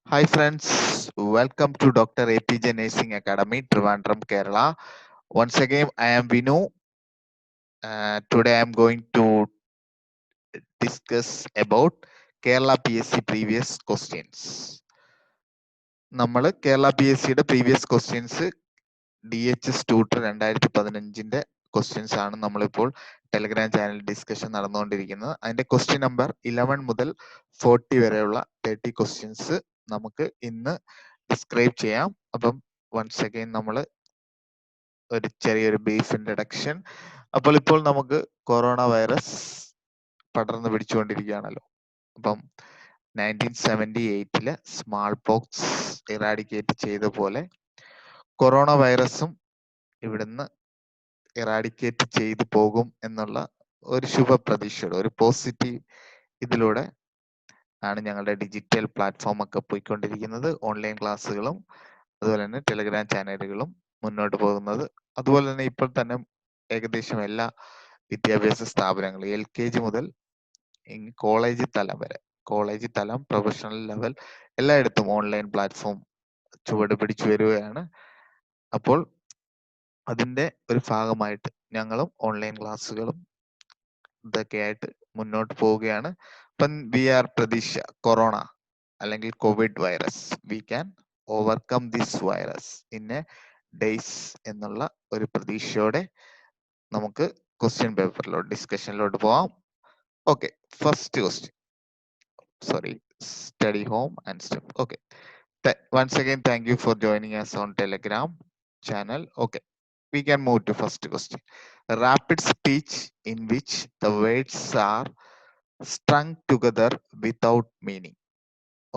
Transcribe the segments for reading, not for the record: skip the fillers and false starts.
Hi friends, welcome to Dr. APJ Nursing Academy, Trivandrum, Kerala. Once again, I am Vinu. Today I am going to discuss about Kerala PSC previous questions. നമ്മൾ Kerala P S സിയുടെ previous questions DHS tutor 2015 questions ആണ് നമ്മളിപ്പോൾ Telegram channel discussion നടന്നുകൊണ്ടിരിക്കുന്നത്. അതിന്റെ question number 11 മുതൽ 40 വരെയുള്ള 30 questions നമുക്ക് ഇന്ന് ഡിസ്ക്രൈബ് ചെയ്യാം. അപ്പം വൺസ് അഗൈൻ നമ്മൾ ഒരു ചെറിയൊരു ബ്രീഫ് ഇൻട്രഡക്ഷൻ. അപ്പോൾ ഇപ്പോൾ നമുക്ക് കൊറോണ വൈറസ് പടർന്നു പിടിച്ചുകൊണ്ടിരിക്കുകയാണല്ലോ. അപ്പം 1978 സ്മാൾ പോക്സ് ഇറാഡിക്കേറ്റ് ചെയ്ത പോലെ കൊറോണ വൈറസും ഇവിടുന്ന് ഇറാഡിക്കേറ്റ് ചെയ്തു പോകും എന്നുള്ള ഒരു ശുഭ പ്രതീക്ഷയുടെ ഒരു പോസിറ്റീവ് ഇതിലൂടെ ആണ് ഞങ്ങളുടെ ഡിജിറ്റൽ പ്ലാറ്റ്ഫോം ഒക്കെ പോയിക്കൊണ്ടിരിക്കുന്നത്. ഓൺലൈൻ ക്ലാസ്സുകളും അതുപോലെ തന്നെ ടെലഗ്രാം ചാനലുകളും മുന്നോട്ട് പോകുന്നത്. അതുപോലെ തന്നെ ഇപ്പോൾ തന്നെ ഏകദേശം എല്ലാ വിദ്യാഭ്യാസ സ്ഥാപനങ്ങളും LKG മുതൽ കോളേജ് തലം വരെ, കോളേജ് തലം, പ്രൊഫഷണൽ ലെവൽ എല്ലായിടത്തും ഓൺലൈൻ പ്ലാറ്റ്ഫോം ചുവട് പിടിച്ചു വരികയാണ്. അപ്പോൾ അതിന്റെ ഒരു ഭാഗമായിട്ട് ഞങ്ങളും ഓൺലൈൻ ക്ലാസ്സുകളും ഇതൊക്കെയായിട്ട് മുന്നോട്ട് പോവുകയാണ്. അപ്പം വി ആർ പ്രതീക്ഷ കൊറോണ അല്ലെങ്കിൽ Covid virus, we can overcome this virus in A days എന്നുള്ള ഒരു പ്രതീക്ഷയോടെ നമുക്ക് ക്വസ്റ്റ്യൻ പേപ്പറിലോട്ട് ഡിസ്കഷനിലോട്ട് പോവാം. Okay, first question, sorry, study home and step. Okay, once again thank you for joining us on Telegram channel. Okay, we can move to first question. Rapid speech in which the words are strung together without meaning.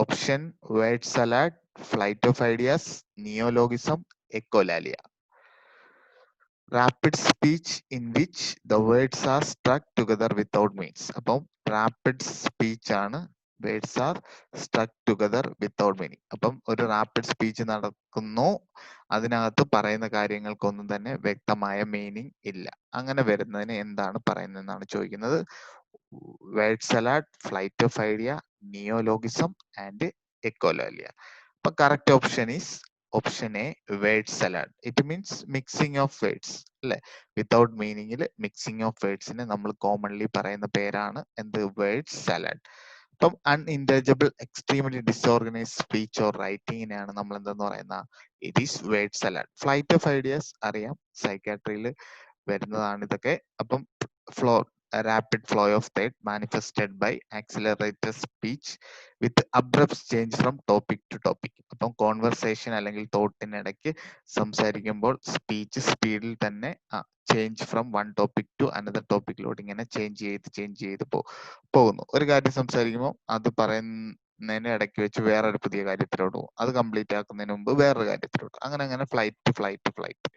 Option: word salad, flight of ideas, neologism, echolalia. Rapid speech in which the words are struck together without means. അപ്പം rapid speech ആണ്, words are സ്ട്രക്ക് together without meaning. അപ്പം ഒരു rapid speech നടക്കുന്നു, അതിനകത്ത് പറയുന്ന കാര്യങ്ങൾക്കൊന്നും തന്നെ വ്യക്തമായ മീനിങ് ഇല്ല. അങ്ങനെ വരുന്നതിന് എന്താണ് പറയുന്നതെന്നാണ് ചോദിക്കുന്നത്. Word salad, flight of idea, neologism and echolalia. അപ്പൊ correct option is option A, word salad. It means mixing of words അല്ലെ. വിത്തൗട്ട് മീനിങ്ങിൽ മിക്സിംഗ് ഓഫ് വേർഡ്സിന് നമ്മൾ കോമൺലി പറയുന്ന പേരാണ് എന്ത്, വേർഡ് സലാഡ്. അപ്പം unintelligible, extremely disorganise speech or റൈറ്റിങ്ങിനെയാണ് നമ്മൾ എന്തെന്ന് പറയുന്ന, it is word salad. Flight of ideas അറിയാം, സൈക്കാട്രിയിൽ വരുന്നതാണ് ഇതൊക്കെ. അപ്പം flow, rapid flow of thought manifested by accelerated speech with abrupt change from topic to topic. അപ്പം കോൺവെർസേഷൻ അല്ലെങ്കിൽ തോട്ടിനിടയ്ക്ക് സംസാരിക്കുമ്പോൾ സ്പീച്ച് സ്പീഡിൽ തന്നെ change from one topic to another ടോപ്പിക്കിലോട്ട് ഇങ്ങനെ ചേഞ്ച് ചെയ്ത് പോകുന്നു. ഒരു കാര്യം സംസാരിക്കുമ്പോൾ അത് പറയുന്നതിന് ഇടയ്ക്ക് വെച്ച് വേറൊരു പുതിയ കാര്യത്തിലോട്ട് പോകും, അത് കംപ്ലീറ്റ് ആക്കുന്നതിന് മുമ്പ് വേറൊരു കാര്യത്തിലോട്ട്, അങ്ങനെ ഫ്ലൈറ്റ്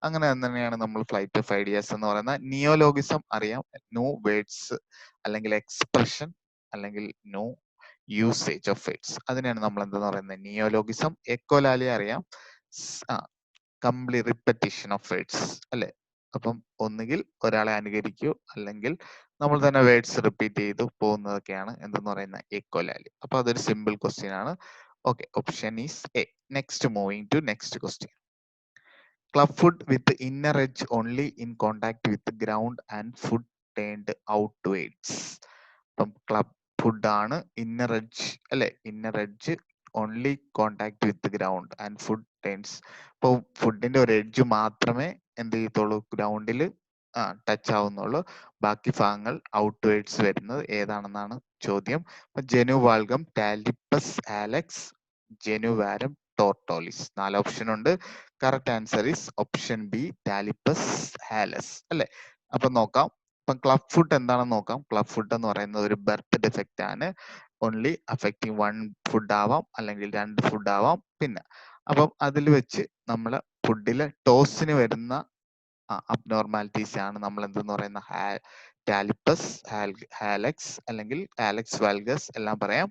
അങ്ങനെ തന്നെയാണ് നമ്മൾ ഫ്ലൈറ്റ് ഓഫ് ഐഡിയാസ് എന്ന് പറയുന്നത്. നിയോലോഗിസം അറിയാം, ന്യൂ വേർഡ്സ് അല്ലെങ്കിൽ എക്സ്പ്രഷൻ അല്ലെങ്കിൽ ന്യൂ യൂസേജ് ഓഫ് വേർഡ്സ്, അതിനെയാണ് നമ്മൾ എന്തെന്ന് പറയുന്നത്, നിയോലോഗിസം. എക്കോലാലിയ അറിയാം, കംപ്ലീറ്റ് റിപ്പറ്റീഷൻ ഓഫ് വേർഡ്സ് അല്ലെ. അപ്പം ഒന്നുകിൽ ഒരാളെ അനുകരിക്കൂ അല്ലെങ്കിൽ നമ്മൾ തന്നെ വേർഡ്സ് റിപ്പീറ്റ് ചെയ്ത് പോകുന്നതൊക്കെയാണ് എന്തെന്ന് പറയുന്ന എക്കോലാലി. അപ്പൊ അതൊരു സിമ്പിൾ ക്വസ്റ്റ്യൻ ആണ്. Okay, option is A. Next, moving to next question. Club foot with inner edge only in contact with the ground and foot turned outwards. അപ്പം ക്ലബ് ഫുഡ് ആണ്, inner edge അല്ലെ, inner edge only contact with ground and food turns. അപ്പോൾ ഫുഡിന്റെ ഒരു edge മാത്രമേ എന്ത് ചെയ്യത്തുള്ളൂ, ഗ്രൗണ്ടിൽ ടച്ച് ആവുന്നുള്ളൂ, ബാക്കി ഭാഗങ്ങൾ ഔട്ട്വേർഡ്സ് വരുന്നത് ഏതാണെന്നാണ് ചോദ്യം. അപ്പൊ genu valgum, talipes hallux, genu varum, torticollis. 4 option ഉണ്ട്. Correct answer is option B, talipes hallux അല്ലെ. അപ്പൊ നോക്കാം, ഇപ്പം ക്ലബ് ഫുഡ് എന്താണെന്ന് നോക്കാം. ക്ലബ് ഫുഡ് എന്ന് പറയുന്നത് ഒരു ബർത്ത് ഡിഫക്റ്റ് ആണ്. ഓൺലി അഫക്റ്റിംഗ് വൺ ഫുഡ് ആവാം അല്ലെങ്കിൽ 2 ഫുഡ് ആവാം. പിന്നെ അപ്പം അതിൽ വെച്ച് നമ്മൾ ഫുഡിലെ ടോസിന് വരുന്ന അബ്നോർമാലിറ്റീസ് ആണ് നമ്മൾ എന്തെന്ന് പറയുന്ന ടാലിപ്പസ്, ഹാലക്സ് അല്ലെങ്കിൽ ആലക്സ് വാൽഗസ് എല്ലാം പറയാം.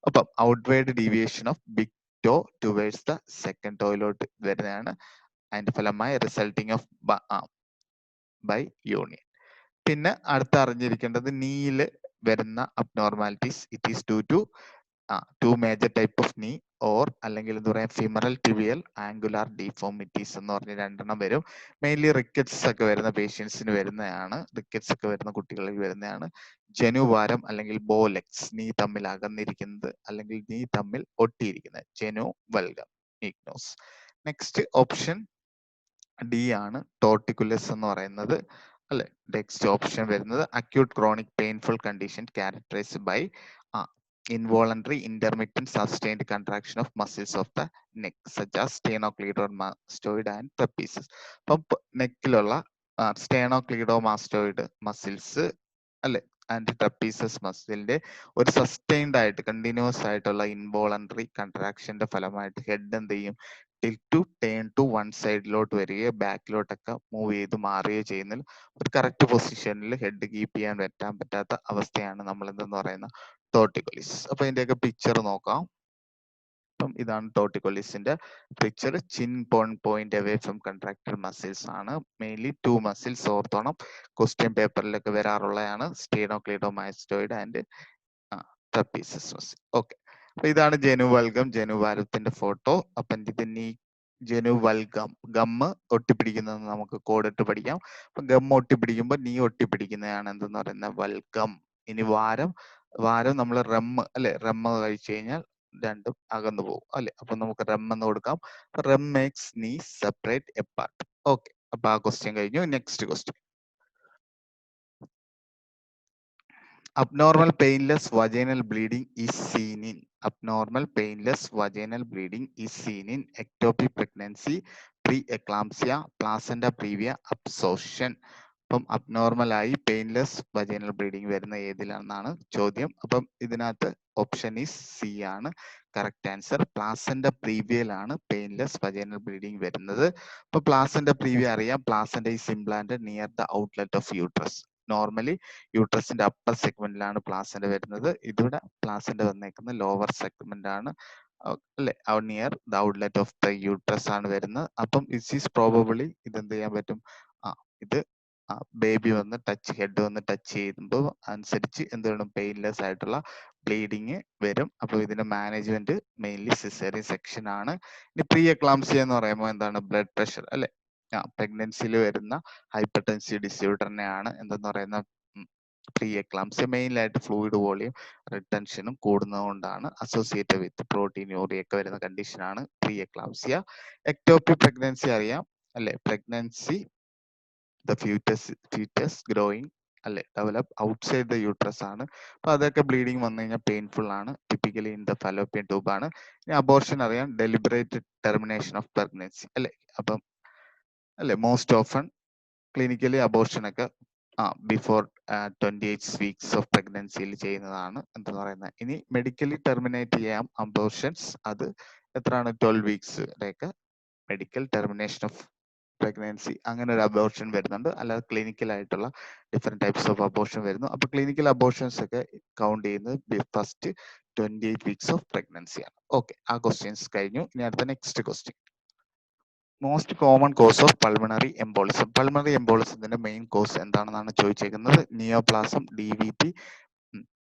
അപ്പം outward deviation of big toe towards the second ടോയിലോട്ട് വരുന്നതാണ് അതിന്റെ ഫലമായി റിസൾട്ടിങ് ഓഫ് ബൈ യൂണിയൻ. പിന്നെ അടുത്ത അറിഞ്ഞിരിക്കേണ്ടത് നീയില് വരുന്ന abnormalities, it is due to to major type of knee or അല്ലെങ്കിൽ എന്താ പറയാ ഫിമറൽ ടിബിയൽ ആംഗുലാർ ഡിഫോമിറ്റീസ് എന്ന് പറഞ്ഞ് രണ്ടെണ്ണം വരും. മെയിൻലി റിക്കറ്റ്സ് ഒക്കെ വരുന്ന പേഷ്യൻസിന് വരുന്നതാണ്, റിക്കറ്റ്സ് ഒക്കെ വരുന്ന കുട്ടികളിൽ വരുന്നതാണ് ജനുവാരം അല്ലെങ്കിൽ ബോലെക്സ്, നീ തമ്മിൽ അകന്നിരിക്കുന്നത് അല്ലെങ്കിൽ നീ തമ്മിൽ ഒട്ടിയിരിക്കുന്നത് ജനു വൽഗം ഇഗ്നോസ്. നെക്സ്റ്റ് ഓപ്ഷൻ ഡി ആണ് ടോർട്ടിക്കുലസ് എന്ന് പറയുന്നത് അല്ലെ. നെക്സ്റ്റ് ഓപ്ഷൻ വരുന്നത് acute chronic painful condition characterized by involuntary intermittent sustained contraction of muscles of the neck such as sternocleidomastoid and trapezius. അപ്പം നെക്കിലുള്ള സ്റ്റേണോക്ലീഡോമാസ്റ്റോയിഡ് മസിൽസ് അല്ലെ ആൻഡ് ട്രപ്പീസസ് മസിലിന്റെ ഒരു സസ്റ്റൈൻഡ് ആയിട്ട് കണ്ടിന്യൂസ് ആയിട്ടുള്ള ഇൻവോളണ്ടറി കൺട്രാക്ഷന്റെ ഫലമായിട്ട് ഹെഡ് എന്ത് ചെയ്യും, ടേൺ ടു വൺ സൈഡിലോട്ട് വരികയോ ബാക്കിലോട്ടൊക്കെ മൂവ് ചെയ്ത് മാറുകയോ ചെയ്യുന്നതിൽ ഒരു കറക്റ്റ് പൊസിഷനിൽ ഹെഡ് കീപ്പ് ചെയ്യാൻ പറ്റാത്ത അവസ്ഥയാണ് നമ്മൾ എന്തെന്ന് പറയുന്ന ടോർട്ടിക്കോളിസ്. അപ്പൊ ഇതിന്റെയൊക്കെ പിക്ചർ നോക്കാം. അപ്പം ഇതാണ് ടോർട്ടിക്കോളിസിന്റെ picture. Chin point away from contracted muscles ആണ്. മെയിൻലി ടു മസിൽസ് ഓർത്തോണം, ക്വസ്റ്റ്യൻ പേപ്പറിലൊക്കെ വരാറുള്ളതാണ് sternocleidomastoid and trapezius muscle. Okay, അപ്പൊ ഇതാണ് ജനുവൽഗം, ജനുവാരത്തിന്റെ ഫോട്ടോ. അപ്പം ഇത് നീ ജനുവൽഗം ഗമ്മ് ഒട്ടിപ്പിടിക്കുന്നത് നമുക്ക് കോഡിട്ട് പഠിക്കാം. അപ്പൊ ഗം ഒട്ടിപ്പിടിക്കുമ്പോൾ നീ ഒട്ടിപ്പിടിക്കുന്നതാണ് എന്തെന്ന് പറയുന്നത് വൽഗം. ഇനി വാരം നമ്മൾ റെമ്മ് അല്ലെ, റെമ്മ് കഴിച്ചു കഴിഞ്ഞാൽ രണ്ടും അകന്നു പോകും അല്ലെ. അപ്പൊ നമുക്ക് റെം എന്ന് കൊടുക്കാം. റെം മേക്സ് നീ സെപ്പറേറ്റ് എപ്പാർട്ട്. ഓക്കെ, അപ്പൊ ആ ക്വസ്റ്റ്യൻ കഴിഞ്ഞു. Next question. Abnormal painless vaginal bleeding is seen in ectopic pregnancy, pre-eclampsia, placenta previa absorption. അപ്പം അബ്നോർമൽ ആയി പെയിൻലെസ് വജൈനൽ ബ്ലീഡിങ് വരുന്ന ഏതിലാണെന്നാണ് ചോദ്യം. അപ്പം ഇതിനകത്ത് ഓപ്ഷൻ ഈസ് സി ആണ് കറക്റ്റ് ആൻസർ. പ്ലാസന്റ പ്രീവിയയിലാണ് പെയിൻലെസ് വജൈനൽ ബ്ലീഡിങ് വരുന്നത്. അപ്പൊ പ്ലാസന്റ പ്രീവിയ അറിയാം, placenta is implanted near the outlet of uterus. Normally യൂട്രസിന്റെ അപ്പർ സെഗ്മെന്റിലാണ് പ്ലാസന്റ വരുന്നത്. ഇതിവിടെ പ്ലാസന്റ വന്നേക്കുന്നത് ലോവർ സെഗ്മെന്റ് ആണ് അല്ലെ, near the outlet of the uterus ആണ് വരുന്നത്. അപ്പം ഇറ്റ് ഈസ് പ്രോബബിളി ഇതെന്ത് ചെയ്യാൻ പറ്റും, ഇത് ബേബി വന്ന് ഹെഡ് വന്ന് ടച്ച് ചെയ്യുമ്പോൾ അനുസരിച്ച് എന്ത് വേണം, പെയിൻലെസ് ആയിട്ടുള്ള ബ്ലീഡിങ് വരും. അപ്പോൾ ഇതിന്റെ മാനേജ്മെന്റ് മെയിൻലി സിസേറിയൻ സെക്ഷൻ ആണ്. ഇനി പ്രീ എക്ലാംസിയ എന്ന് പറയുമ്പോൾ എന്താണ്, ബ്ലഡ് പ്രഷർ അല്ലെ, പ്രഗ്നൻസിയിൽ വരുന്ന ഹൈപ്പർ ടെൻസീവ് ഡിസോർഡറിനെയാണ് എന്തെന്ന് പറയുന്ന പ്രീ എക്ലാംസിയ. മെയിനായിട്ട് ഫ്ലൂയിഡ് വോളിയം റിട്ടൻഷനും കൂടുന്നതുകൊണ്ടാണ് അസോസിയേറ്റഡ് വിത്ത് പ്രോട്ടീൻ യൂറിയ ഒക്കെ വരുന്ന കണ്ടീഷനാണ് പ്രീ എക്ലാംസിയ. എക്ടോപിക് പ്രഗ്നൻസി അറിയാം അല്ലെ, പ്രഗ്നൻസി ദ ഫീറ്റസ് ഗ്രോയിങ് അല്ലെ ഡെവലപ്പ് ഔട്ട്സൈഡ് ദ യൂട്രസ് ആണ്. അപ്പൊ അതൊക്കെ ബ്ലീഡിങ് വന്നു കഴിഞ്ഞാൽ പെയിൻഫുൾ ആണ്, typically in the fallopian tube ആണ്. ഇനി അബോർഷൻ അറിയാം, ഡെലിബറേറ്റ് ടെർമിനേഷൻ ഓഫ് പ്രഗ്നൻസി അല്ലെ. അപ്പം അല്ലെ മോസ്റ്റ് ഓഫൺ ക്ലിനിക്കലി അബോർഷൻ ഒക്കെ ബിഫോർ 28 വീക്സ് ഓഫ് പ്രഗ്നൻസിയിൽ ചെയ്യുന്നതാണ് എന്തെന്ന് പറയുന്നത്. ഇനി മെഡിക്കലി ടെർമിനേറ്റ് ചെയ്യാം അബോർഷൻസ്, അത് എത്രയാണ് 12 വീക്സിലേക്ക് മെഡിക്കൽ ടെർമിനേഷൻ ഓഫ് പ്രഗ്നൻസി അങ്ങനെ ഒരു അബോർഷൻ വരുന്നുണ്ട്. അല്ലാതെ ക്ലിനിക്കൽ ആയിട്ടുള്ള ഡിഫറെന്റ് ടൈപ്സ് ഓഫ് അബോർഷൻ വരുന്നു. അപ്പൊ ക്ലിനിക്കൽ അബോർഷൻസ് ഒക്കെ കൗണ്ട് ചെയ്യുന്നത് ഫസ്റ്റ് 28 വീക്സ് ഓഫ് പ്രഗ്നൻസി ആണ്. ഓക്കെ, ആ ക്വസ്റ്റ്യൻസ് കഴിഞ്ഞു. ഇനി അടുത്ത next question. Most common cause of pulmonary embolism. Pulmonary എംബോളിസത്തിന്റെ മെയിൻ കോസ് എന്താണെന്നാണ് ചോദിച്ചേക്കുന്നത്. Neoplasm, DVT,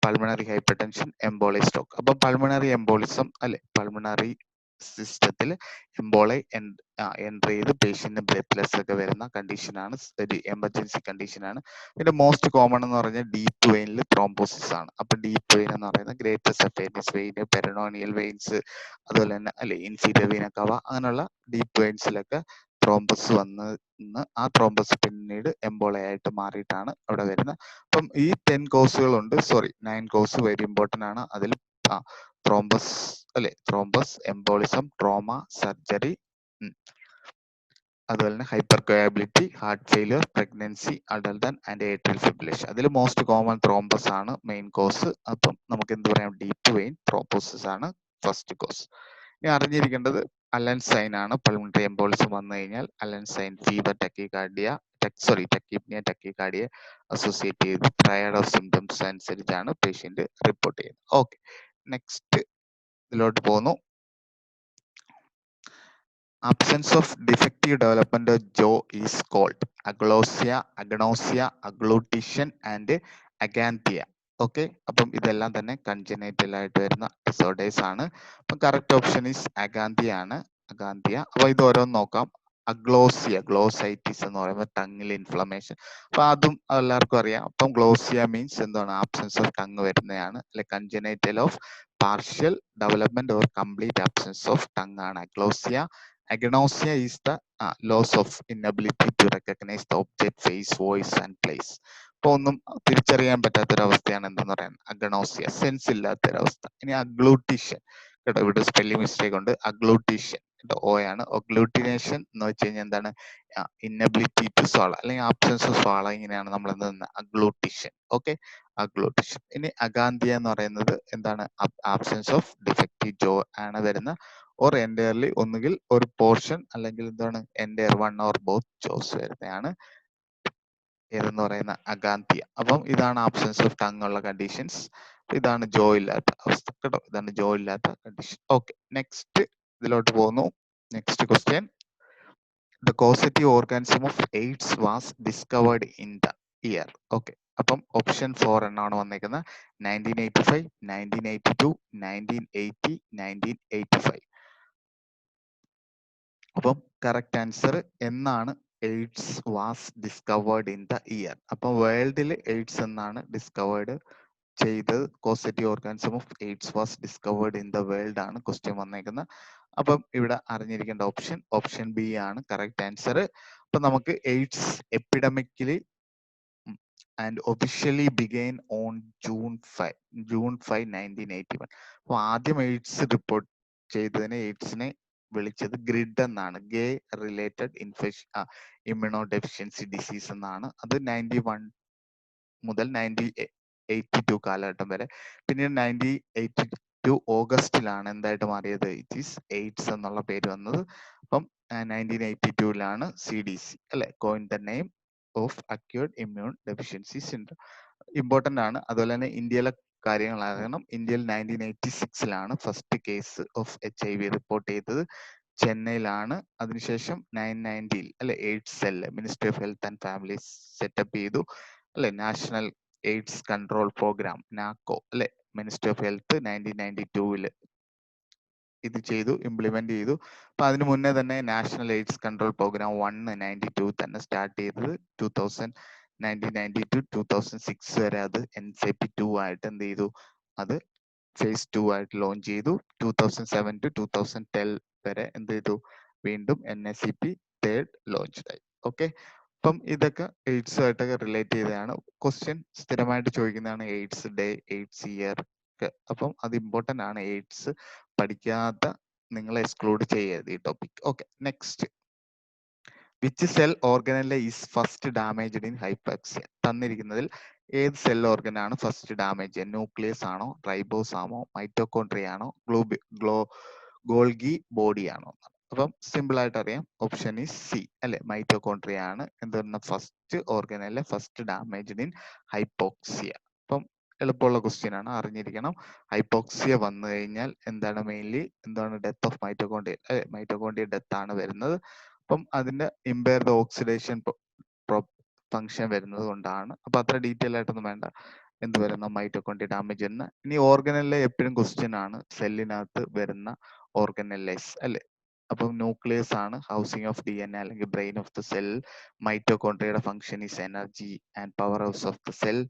pulmonary hypertension, emboli stroke. അപ്പൊ പൾമണറി എംബോളിസം അല്ലെ, പൾമണറി സിസ്റ്റത്തിൽ എംബോളെ എൻട്രി ചെയ്ത് പേഷ്യന്റിന് ബ്രെത്ത്ലെസ് ഒക്കെ വരുന്ന കണ്ടീഷനാണ്, ഒരു എമർജൻസി കണ്ടീഷനാണ്. പിന്നെ മോസ്റ്റ് കോമൺ എന്ന് പറഞ്ഞാൽ ഡീപ്പ് വെയിനിൽ ത്രോംബോസിസ് ആണ്. അപ്പൊ ഡീപ്പ് വെയിൻ എന്ന് പറയുന്നത് ഗ്രേറ്റർ സഫേനിയസ് വെയിൻ, പെരനോണിയൽ വെയിൻസ്, അതുപോലെ തന്നെ അല്ലെ ഇൻഫീരിയർ വെയിൻ കവ, അങ്ങനെയുള്ള ഡീപ്പ് വെയിൻസിലൊക്കെ ത്രോംബസ് വന്ന് ആ ത്രോംബസ് പിന്നീട് എംബോളയായിട്ട് മാറിയിട്ടാണ് അവിടെ വരുന്നത്. അപ്പം ഈ 10 കോസുകളുണ്ട്, 9 കോസ് വെരി ഇമ്പോർട്ടന്റ് ആണ്. അതിൽ ത്രോംബസ് അല്ലെ, ത്രോംബസ്, എംബോളിസം, ട്രോമ, സർജറി, അതുപോലെ തന്നെ hyper coagulability, heart failure, pregnancy, അഡൽട്ടൻ ആൻഡ് ഏട്രിയൽ ഫിബ്രിലേഷൻ. അതിൽ മോസ്റ്റ് കോമൺ ത്രോംബസ് ആണ് മെയിൻ കോസ്. അപ്പം നമുക്ക് എന്ത് പറയാം, ഡീപ്പ് വെയിൻ ത്രോംബോസിസ് ആണ് ഫസ്റ്റ് കോസ്. ഇനി അറിഞ്ഞിരിക്കേണ്ടത് അലൻ സൈൻ ആണ്. പൾമണറി എംബോളിസം വന്നു കഴിഞ്ഞാൽ Allen sign, fever, tachypnoea, tachycardia associate ചെയ്ത് ട്രയഡ് ഓഫ് സിംറ്റംസ് അനുസരിച്ചാണ് പേഷ്യന്റ് റിപ്പോർട്ട് ചെയ്യുന്നത്. ഓക്കെ, നെക്സ്റ്റ് ഇതിലോട്ട് പോകുന്നു. Absence of defective development of jaw is called agnosia, aglutition, and aganthia. Okay, അപ്പം ഇതെല്ലാം തന്നെ കൺജനൈറ്റൽ ആയിട്ട് വരുന്ന ഡിസോർഡേഴ്സ് ആണ്. അപ്പം കറക്റ്റ് ഓപ്ഷൻ ഈസ് അഗാന്തിയ ആണ്. അഗാന്തിയ. അപ്പൊ ഇത് ഓരോന്ന് നോക്കാം. അഗ്ലോസിയ, ഗ്ലോസൈറ്റിസ് എന്ന് പറയുമ്പോൾ ടങ്ങിൽ ഇൻഫ്ലമേഷൻ. അപ്പൊ അതും എല്ലാവർക്കും അറിയാം. അപ്പം ഗ്ലോസിയ മീൻസ് എന്താണ്? ആബ്സെൻസ് ഓഫ് ടങ് വരുന്നതാണ്. അല്ലെ, congenital of partial development or complete absence of tongue ആണ് aglossia. Agnosia is the loss of inability to recognise the object, face, voice and place. ഇപ്പൊ ഒന്നും തിരിച്ചറിയാൻ പറ്റാത്തൊരവസ്ഥയാണ് എന്തെന്ന് പറയുന്നത് അഗ്നോസിയ, സെൻസ് ഇല്ലാത്തൊരവസ്ഥ. ഇനി അഗ്ലൂട്ടീഷൻ, കേട്ടോ, ഇവിടെ സ്പെല്ലിംഗ് മിസ്റ്റേക്ക് ഉണ്ട്. അഗ്ലൂട്ടീഷൻ ഓ ആണ്. ഒഗ്ലൂട്ടിനേഷൻ എന്ന് വെച്ച് കഴിഞ്ഞാൽ എന്താണ്? ഇന്നബിലിറ്റി ടു സോള അല്ലെങ്കിൽ ആബ്സെൻസ് ഓഫ് സോള, ഇങ്ങനെയാണ് നമ്മൾ എന്തെന്ന് അഗ്ലൂട്ടിഷൻ. ഓക്കെ, അഗ്ലൂട്ടിഷൻ. ഇനി അഗാന്തിയ എന്ന് പറയുന്നത് എന്താണ്? ആബ്സെൻസ് ഓഫ് ഡിഫക്റ്റീവ് ജോ ആണ് വരുന്ന, ഓർ എൻറ്റയർലി, ഒന്നുകിൽ ഒരു പോർഷൻ അല്ലെങ്കിൽ എന്താണ് entire one or both Jose വരുന്നതാണ് ഏതെന്ന് പറയുന്ന അഗാന്തിയ. അപ്പം ഇതാണ് ആബ്സെൻസ് ഓഫ് ടങ് ഉള്ള കണ്ടീഷൻസ്. ഇതാണ് ജോ ഇല്ലാത്ത അവസ്ഥ, കേട്ടോ. ഇതാണ് ജോ ഇല്ലാത്ത കണ്ടീഷൻ. ഓക്കെ, നെക്സ്റ്റ് ഇതിലോട്ട് പോകുന്നു. Next question. The causative organism of AIDS was discovered in the year. Okay, അപ്പം ഓപ്ഷൻ 4 എന്നാണ് വന്നേക്കുന്നത്. 1985, 1982, 1980, 1985. അപ്പം കറക്റ്റ് ആൻസർ എന്നാണ് AIDS was discovered in the year. അപ്പം വേൾഡിൽ എയ്ഡ്സ് എന്നാണ് ഡിസ്കവേർഡ് ചെയ്തത്. Causative organism of AIDS was discovered in the world ആണ് ക്വസ്റ്റ്യൻ വന്നേക്കുന്നത്. അപ്പം ഇവിടെ അറിഞ്ഞിരിക്കേണ്ട ഓപ്ഷൻ ഓപ്ഷൻ ബി ആണ് കറക്റ്റ് ആൻസർ. അപ്പൊ നമുക്ക് AIDS എപ്പിഡമിക്കലി and officially ബിഗെയിൻ on June 5, 1981. അപ്പോൾ ആദ്യം എയ്ഡ്സ് റിപ്പോർട്ട് ചെയ്തതിനെ, എയ്ഡ്സിനെ വിളിച്ചത് ഗ്രിഡ് എന്നാണ്. ഗേ റിലേറ്റഡ് ഇമ്മ്യൂണോ ഡെഫിഷ്യൻസി ഡിസീസ് എന്നാണ്. അത് 91 മുതൽ 1982 കാലഘട്ടം വരെ. പിന്നീട് 1982 ഓഗസ്റ്റിലാണ് എന്തായിട്ട് മാറിയത്? ഇറ്റ് ഈസ് എയ്ഡ്സ് എന്നുള്ള പേര് വന്നത്. അപ്പം 1982 CDC അല്ലെ coined the name of acquired immune deficiency syndrome. Important ആണ്. അതുപോലെ തന്നെ ഇന്ത്യയിലെ കാര്യങ്ങൾ അറിയണം. ഇന്ത്യയിൽ 1986 first case of HIV report ചെയ്തത്. ചെന്നൈയിലാണ്. അതിനുശേഷം 1990 അല്ലെ AIDS cell ministry of health and family setup ചെയ്തു അല്ലെ. National AIDS control programme NACO അല്ലെ, മിനിസ്ട്രി ഓഫ് ഹെൽത്ത് 1992 ഇത് ചെയ്തു, ഇംപ്ലിമെന്റ് ചെയ്തു. അപ്പൊ അതിനു മുന്നേ തന്നെ നാഷണൽ എയ്ഡ്സ് കൺട്രോൾ പ്രോഗ്രാം 92 തന്നെ സ്റ്റാർട്ട് ചെയ്തത്. 1992 വരെ അത് NCP2 ആയിട്ട് എന്ത് ചെയ്തു? അത് ഫേസ് 2 ആയിട്ട് ലോഞ്ച് ചെയ്തു. 2007 to 2010 വരെ എന്ത് ചെയ്തു? വീണ്ടും NACP തേർഡ് ലോഞ്ച് ആയി. ഓക്കെ, അപ്പം ഇതൊക്കെ എയ്ഡ്സ് ആയിട്ടൊക്കെ റിലേറ്റ് ചെയ്തതാണ്. ക്വസ്റ്റ്യൻ സ്ഥിരമായിട്ട് ചോദിക്കുന്നതാണ് എയ്ഡ്സ് ഡേ, എയ്ഡ്സ് ഇയർ ഒക്കെ. അപ്പം അത് ഇമ്പോർട്ടന്റ് ആണ്. എയ്ഡ്സ് പഠിക്കാത്ത നിങ്ങൾ എക്സ്ക്ലൂഡ് ചെയ്യരുത് ഈ topic. Okay, next. Which cell organelle is first damaged in hypoxia? തന്നിരിക്കുന്നതിൽ ഏത് സെൽ ഓർഗൻ ആണ് ഫസ്റ്റ് ഡാമേജ്? ന്യൂക്ലിയസ് ആണോ, റൈബോസ് ആണോ, മൈറ്റോകോൺട്രിയ ആണോ, ഗോൾഗി ബോഡി ആണോ? അപ്പം സിമ്പിൾ ആയിട്ട് അറിയാം. ഓപ്ഷൻ ഈസ് സി അല്ലെ, മൈറ്റോകോൺട്രിയ ആണ് എന്തെന്ന first organelle first damaged in hypoxia. അപ്പം എളുപ്പമുള്ള ക്വസ്റ്റ്യൻ ആണ്, അറിഞ്ഞിരിക്കണം. ഹൈപ്പോക്സിയ വന്നു കഴിഞ്ഞാൽ എന്താണ് മെയിൻലി എന്താണ്? ഡെത്ത് ഓഫ് മൈറ്റോകോൺട്രിയ അല്ലെ, മൈറ്റോകോൺട്രിയ ഡെത്ത് ആണ് വരുന്നത്. അപ്പം അതിന്റെ ഇമ്പയർ ദ ഓക്സിഡേഷൻ ഫംഗ്ഷൻ വരുന്നത് കൊണ്ടാണ്. അപ്പൊ അത്ര ഡീറ്റെയിൽ ആയിട്ടൊന്നും വേണ്ട. എന്ത് വരുന്ന മൈറ്റോകോൺട്രിയ ഡാമേജ് എന്ന്. ഇനി ഓർഗനല്ലേ എപ്പോഴും ക്വസ്റ്റ്യൻ ആണ്, സെല്ലിനകത്ത് വരുന്ന ഓർഗനല്ലൈസ് അല്ലെ. അപ്പം ന്യൂക്ലിയസ് ആണ് ഹൗസിംഗ് ഓഫ് DNA അല്ലെങ്കിൽ ബ്രെയിൻ ഓഫ് ദ സെൽ. മൈറ്റോകോൺട്രിയയുടെ function is energy and power house of the cell.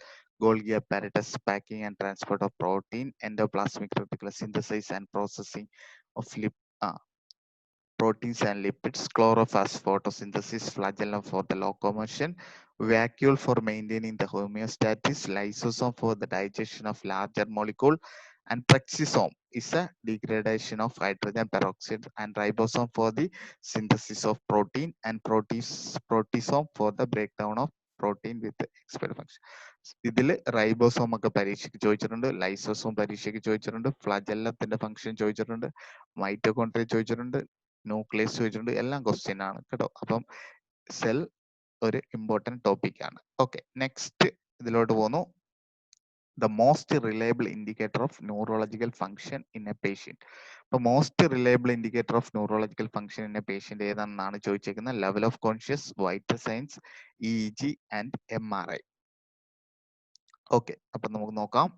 Golgi apparatus packing and transport of protein. Endoplasmic reticulum synthesise and processing of proteins and lipids. Chloroplast photosynthesis. Flagellum for the locomotion. Vacuole for maintaining the homeostasis. Lysosome for the digestion of larger molecule. And plexisome is a degradation of hydrogen peroxide. And ribosome for the synthesis of protein. And proteasome for the breakdown of protein with expelled function. ഇതിൽ ribosome ഒക്കെ പരീക്ഷയ്ക്ക് ചോദിച്ചിട്ടുണ്ട്, lysosome പരീക്ഷയ്ക്ക് ചോദിച്ചിട്ടുണ്ട്, ഫ്ലജല്ലത്തിന്റെ function ചോദിച്ചിട്ടുണ്ട്, mitochondria ചോദിച്ചിട്ടുണ്ട്, nucleus ചോദിച്ചിട്ടുണ്ട്. എല്ലാം ക്വസ്റ്റ്യൻ ആണ് കേട്ടോ. അപ്പം സെൽ ഒരു ഇമ്പോർട്ടൻറ്റ് ടോപ്പിക് ആണ്. ഓക്കെ, നെക്സ്റ്റ് ഇതിലോട്ട് പോകുന്നു. The most reliable indicator of neurological function in a patient. അപ്പൊ most reliable indicator of neurological function in a patient ഏതാണെന്നാണ് ചോദിച്ചേക്കുന്നത്. Level of conscious, vital signs, EEG and MRI. Okay, അപ്പൊ നമുക്ക് നോക്കാം.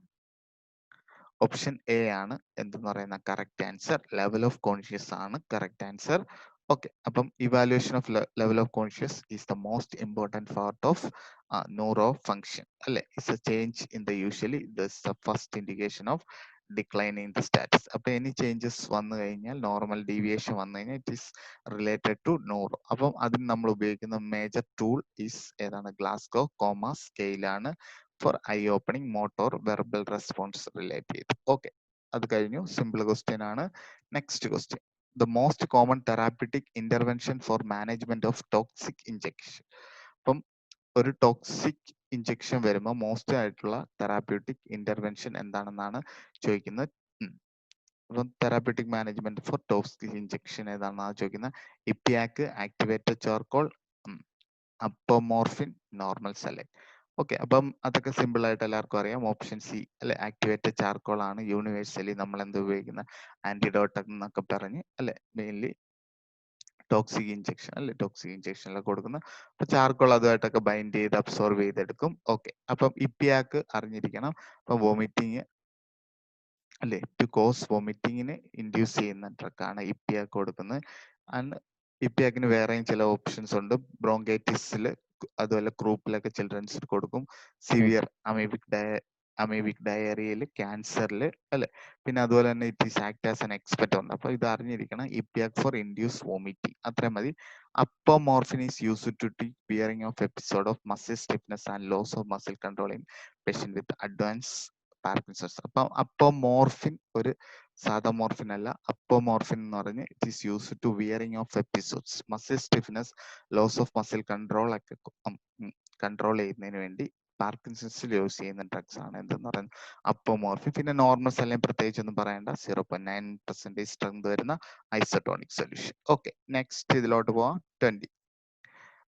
Option A ആണ് എന്തെന്ന് പറയുന്ന correct answer. Level of conscious ആണ് കറക്റ്റ് ആൻസർ. ഓക്കെ, അപ്പം evaluation of level of conscious is the most important part of neuro function അല്ലെ. It's a change in the usually this the first indication of decline in the status. അപ്പൊ any changes വന്നു കഴിഞ്ഞാൽ, normal deviation വന്നു കഴിഞ്ഞാൽ it is related to neuro. അപ്പം അതിന് നമ്മൾ ഉപയോഗിക്കുന്ന മേജർ ടൂൾ ഈസ് ഏതാണ്? ഗ്ലാസ്ഗോ കോമ സ്കെയിലാണ് for eye opening, motor, verbal response relate ചെയ്ത്. ഓക്കെ, അത് കഴിഞ്ഞു. സിമ്പിൾ ക്വസ്റ്റ്യൻ ആണ്. Next question. The most common therapeutic intervention for management of toxic injection. അപ്പം ഒരു ടോക്സിക് ഇഞ്ചെക്ഷൻ വരുമ്പോൾ മോസ്റ്റ് ആയിട്ടുള്ള തെറാപ്യൂട്ടിക് ഇന്റർവെൻഷൻ എന്താണെന്നാണ് ചോദിക്കുന്നത്. അപ്പം therapeutic management for toxic injection ഏതാണെന്നാണ് ചോദിക്കുന്നത്. Ipecac, activated charcoal, apomorphine, normal saline. Okay, അപ്പം അതൊക്കെ സിമ്പിൾ ആയിട്ട് എല്ലാവർക്കും അറിയാം. ഓപ്ഷൻ സി അല്ലെ, ആക്ടിവേറ്റഡ് ചാർക്കോൾ ആണ് യൂണിവേഴ്സലി നമ്മൾ എന്ത് ഉപയോഗിക്കുന്ന ആന്റിഡോട്ട് എന്നൊക്കെ പറഞ്ഞ് അല്ലെ, മെയിൻലി ടോക്സിക് ഇഞ്ചെക്ഷൻ അല്ലെ, ടോക്സിക് ഇഞ്ചെക്ഷനിലൊക്കെ കൊടുക്കുന്ന. അപ്പൊ ചാർക്കോൾ അതുമായിട്ടൊക്കെ ബൈൻഡ് ചെയ്ത് അബ്സോർവ് ചെയ്തെടുക്കും. ഓക്കെ, അപ്പം ഇപ്പിയാക്ക് അറിഞ്ഞിരിക്കണം. അപ്പം വോമിറ്റിങ് അല്ലെ, ടു കോസ് വോമിറ്റിങ്ങിന് ഇൻഡ്യൂസ് ചെയ്യുന്ന ഡ്രഗാണ് ഇപ്പിയാക്ക് കൊടുക്കുന്നത്. ആൻഡ് ഇപ്പിയാക്കിന് വേറെയും ചില ഓപ്ഷൻസ് ഉണ്ട്. ബ്രോങ്കൈറ്റിസിൽ, അതുപോലെ ക്രൂപ്പിലൊക്കെ ചിൽഡ്രൻസിന് കൊടുക്കും. സിവിയർ അമീബിക് ഡയറിയയിൽ, ക്യാൻസറിൽ അല്ലെ. പിന്നെ അതുപോലെ തന്നെ it is act as an expectant. അപ്പൊ ഇത് അറിഞ്ഞിരിക്കണം. ഇപ്പിയാക്ക് ഫോർ ഇൻഡ്യൂസ് വോമിറ്റിംഗ്, അത്രയും മതി. Apomorphine is used to treat wearing of episode of muscle stiffness and loss of muscle control in patient with advance Parkinson's. അപ്പം apomorphine ഒരു സാധാ morphine അല്ല. Apomorphine എന്ന് പറഞ്ഞ് it is used to wearing of episodes, muscle stiffness, loss of muscle control ഒക്കെ control ചെയ്യുന്നതിന് വേണ്ടി പാർക്കിൻസൺസിൽ use ചെയ്യുന്ന ഡ്രഗ്സ് ആണ് എന്തെന്ന് പറയുന്നത് അപ്പോമോർഫിൻ. പിന്നെ നോർമൽ സെലൈൻ പ്രത്യേകിച്ച് ഒന്നും പറയണ്ട, 0.9% സ്ട്രെങ്ത് വരുന്ന ഐസോട്ടോണിക് സൊല്യൂഷൻ. ഓക്കെ, നെക്സ്റ്റ് ഇതിലോട്ട് പോവാം. 20.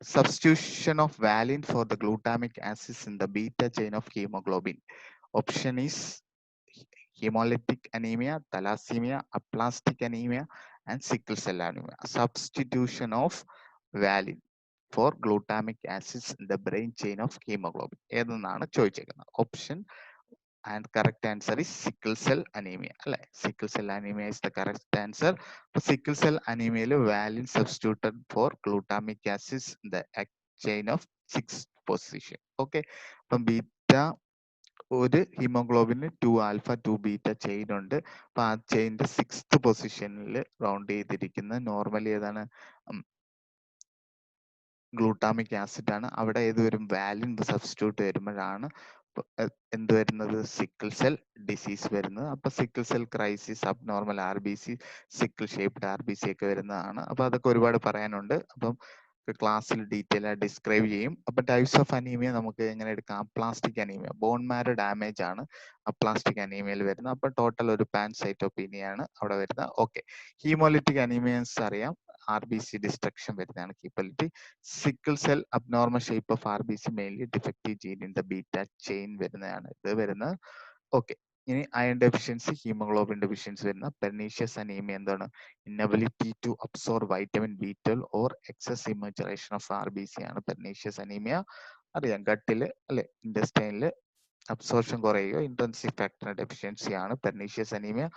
Substitution of valine for the glutamic acids in the beta chain of hemoglobin. Option is hemolytic anemia, thalassemia, aplastic anemia, and sickle cell anemia. Substitution of valine for glutamic acids in the brain chain of hemoglobin ഏതെന്നാണ് ചോദിച്ചേക്കുന്നത്. Option and correct answer is sickle cell anemia അല്ലെ. sickle cell anemia is the correct answer. sickle cell anemia valine substituted for glutamic acids in the chain of 6th position. Okay, അപ്പം beta ഒരു haemoglobin 2 alpha 2 beta chain ഉണ്ട്. അപ്പൊ ആ ചെയിൻ്റെ 6th പൊസിഷനിൽ round ചെയ്തിരിക്കുന്ന normally ഏതാണ്? Glutamic acid ആണ്. അവിടെ ഏത് വരും? വാലിൻ സബ്സ്റ്റിറ്റ്യൂട്ട് വരുമ്പോഴാണ് എന്ത് വരുന്നത്? സിക്കിൾ സെൽ ഡിസീസ് വരുന്നത്. അപ്പൊ sickle cell crisis, abnormal R B C, sickle shaped R B C ഒക്കെ വരുന്നതാണ്. അപ്പൊ അതൊക്കെ ഒരുപാട് പറയാനുണ്ട്. അപ്പം ക്ലാസ്സിൽ ഡീറ്റെയിൽ ആയി ഡിസ്ക്രൈബ് ചെയ്യും. അപ്പൊ ടൈപ്സ് ഓഫ് അനീമിയ നമുക്ക് എങ്ങനെ എടുക്കാം? Aplastic anaemia, bone marrow damage ആണ് അപ്ലാസ്റ്റിക് അനീമിയയിൽ വരുന്നത്. അപ്പൊ ടോട്ടൽ ഒരു പാൻസൈറ്റോപീനിയ ആണ് അവിടെ വരുന്നത്. ഓക്കെ, ഹീമോലിറ്റിക് അനീമിയൻസ് അറിയാം, ആർ ബി സി ഡിസ്ട്രക്ഷൻ വരുന്നതാണ് haemolytic. Sickle cell abnormal shape of R B C mainly defective gene in the beta chain വരുന്നതാണ് ഇത് വരുന്നത്. ഓക്കെ, ഇനി അയൺ ഡെഫിഷ്യൻസി, ഹീമോഗ്ലോബിൻ ഡെഫിഷ്യൻസി വരുന്ന പെർനീഷ്യസ് അനീമിയ എന്താണ്? Inability to absorb vitamin B12 or excess ഇമേജറേഷൻ of R B C ആണ് pernicious anaemia. അറിയാം, ഗട്ടില് അല്ലെ, ഇൻഡസ്റ്റൈനില് അബ്സോർപ്ഷൻ കുറയുകയോ ഇൻട്രൻസിക് ഫാക്ടർ ഡെഫിഷ്യൻസി ആണ് പെർനീഷ്യസ് അനീമിയ.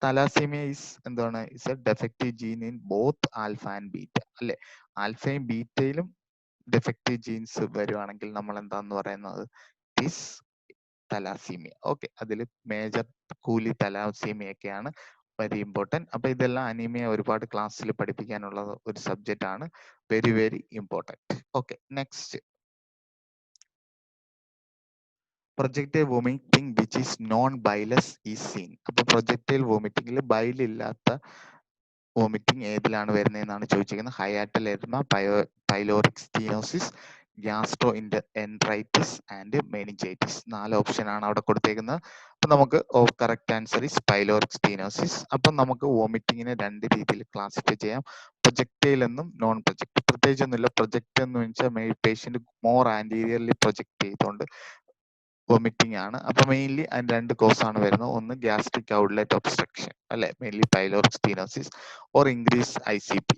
തലാസീമിയ ഇസ് എന്താണ്? Is A ഡെഫക്റ്റീവ് gene in both alpha and beta അല്ലെ. ആൽഫയും ബീറ്റയിലും ഡെഫക്റ്റീവ് ജീൻസ് വരുവാണെങ്കിൽ നമ്മൾ എന്താന്ന് പറയുന്നത്? Is thalassaemia. ഓക്കെ, അതിൽ മേജർ കൂലി തലാസീമിയ ഒക്കെയാണ് വെരി ഇമ്പോർട്ടൻറ്റ്. അപ്പൊ ഇതെല്ലാം അനീമിയ ഒരുപാട് ക്ലാസ്സിൽ പഠിപ്പിക്കാനുള്ള ഒരു സബ്ജക്റ്റ് ആണ്. Very very important. Okay, next. Projectile vomiting which is non bilious is seen. അപ്പൊ പ്രൊജക്ടൈൽ വോമിറ്റിംഗിൽ ബൈലില്ലാത്ത വോമിറ്റിംഗ് ഏതിലാണ് വരുന്നതെന്നാണ് ചോദിച്ചിരിക്കുന്നത്. Hiatal oedema, pyloric stenosis, gastro enteritis and meningitis. 4 option ആണ് അവിടെ കൊടുത്തേക്കുന്നത്. അപ്പൊ നമുക്ക് correct answer is pyloric stenosis. അപ്പം നമുക്ക് വോമിറ്റിങ്ങിനെ 2 രീതിയിൽ ക്ലാസിഫൈ ചെയ്യാം, പ്രൊജക്ടൈൽ എന്നും നോൺ പ്രൊജക്ട്. പ്രത്യേകിച്ചൊന്നുമില്ല. പ്രൊജക്ട് എന്ന് വെച്ചാൽ പേഷ്യന്റ് മോർ ആന്റീരിയർലി പ്രൊജക്ട് ചെയ്തുകൊണ്ട് വൊമിറ്റിംഗ് ആണ്. അപ്പൊ മെയിൻലി അതിന് 2 കോസ് ആണ് വരുന്നത്. ഒന്ന് ഗ്യാസ്ട്രിക് ഔട്ട്ലെറ്റ് ഒബ്സ്ട്രക്ഷൻ അല്ലെ, mainly pyloric stenosis or increase ICP.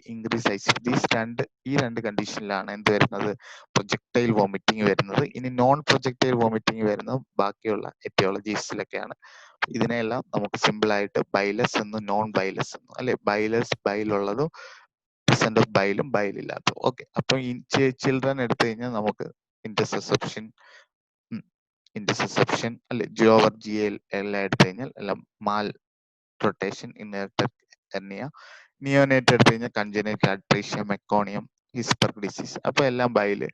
ഈ രണ്ട് കണ്ടീഷനിലാണ് എന്ത് വരുന്നത്, പ്രൊജക്ടൈൽ വോമിറ്റിംഗ് വരുന്നത്. ഇനി നോൺ പ്രൊജക്ടൈൽ വോമിറ്റിംഗ് വരുന്നത് ബാക്കിയുള്ള എറ്റിയോളജീസിലൊക്കെയാണ്. ഇതിനെല്ലാം നമുക്ക് സിമ്പിൾ ആയിട്ട് ബൈലസ് എന്നും നോൺ ബൈലസ് എന്നും അല്ലെ, ബൈലുള്ളതും പെർസെന്റ് ഓഫ് ബൈലും ബൈലില്ലാത്തതും. ഓക്കെ, അപ്പൊ ഈ ചിൽഡ്രൻ എടുത്തു കഴിഞ്ഞാൽ നമുക്ക് ഇന്റർസെപ്ഷൻ അല്ലെ, ജോവർ GL എല്ലാം എടുത്തു കഴിഞ്ഞാൽ എല്ലാം മാൽ റൊട്ടേഷൻ, ഇൻഹെറിറ്റഡ് ഹെർണിയ. നിയോനേറ്റ് എടുത്തു കഴിഞ്ഞാൽ കൺജനൈറ്റൽ അട്രീഷ്യ, മെക്കോണിയം, ഹിസ്ബർഗ് ഡിസീസ്. അപ്പൊ എല്ലാം ബൈല്.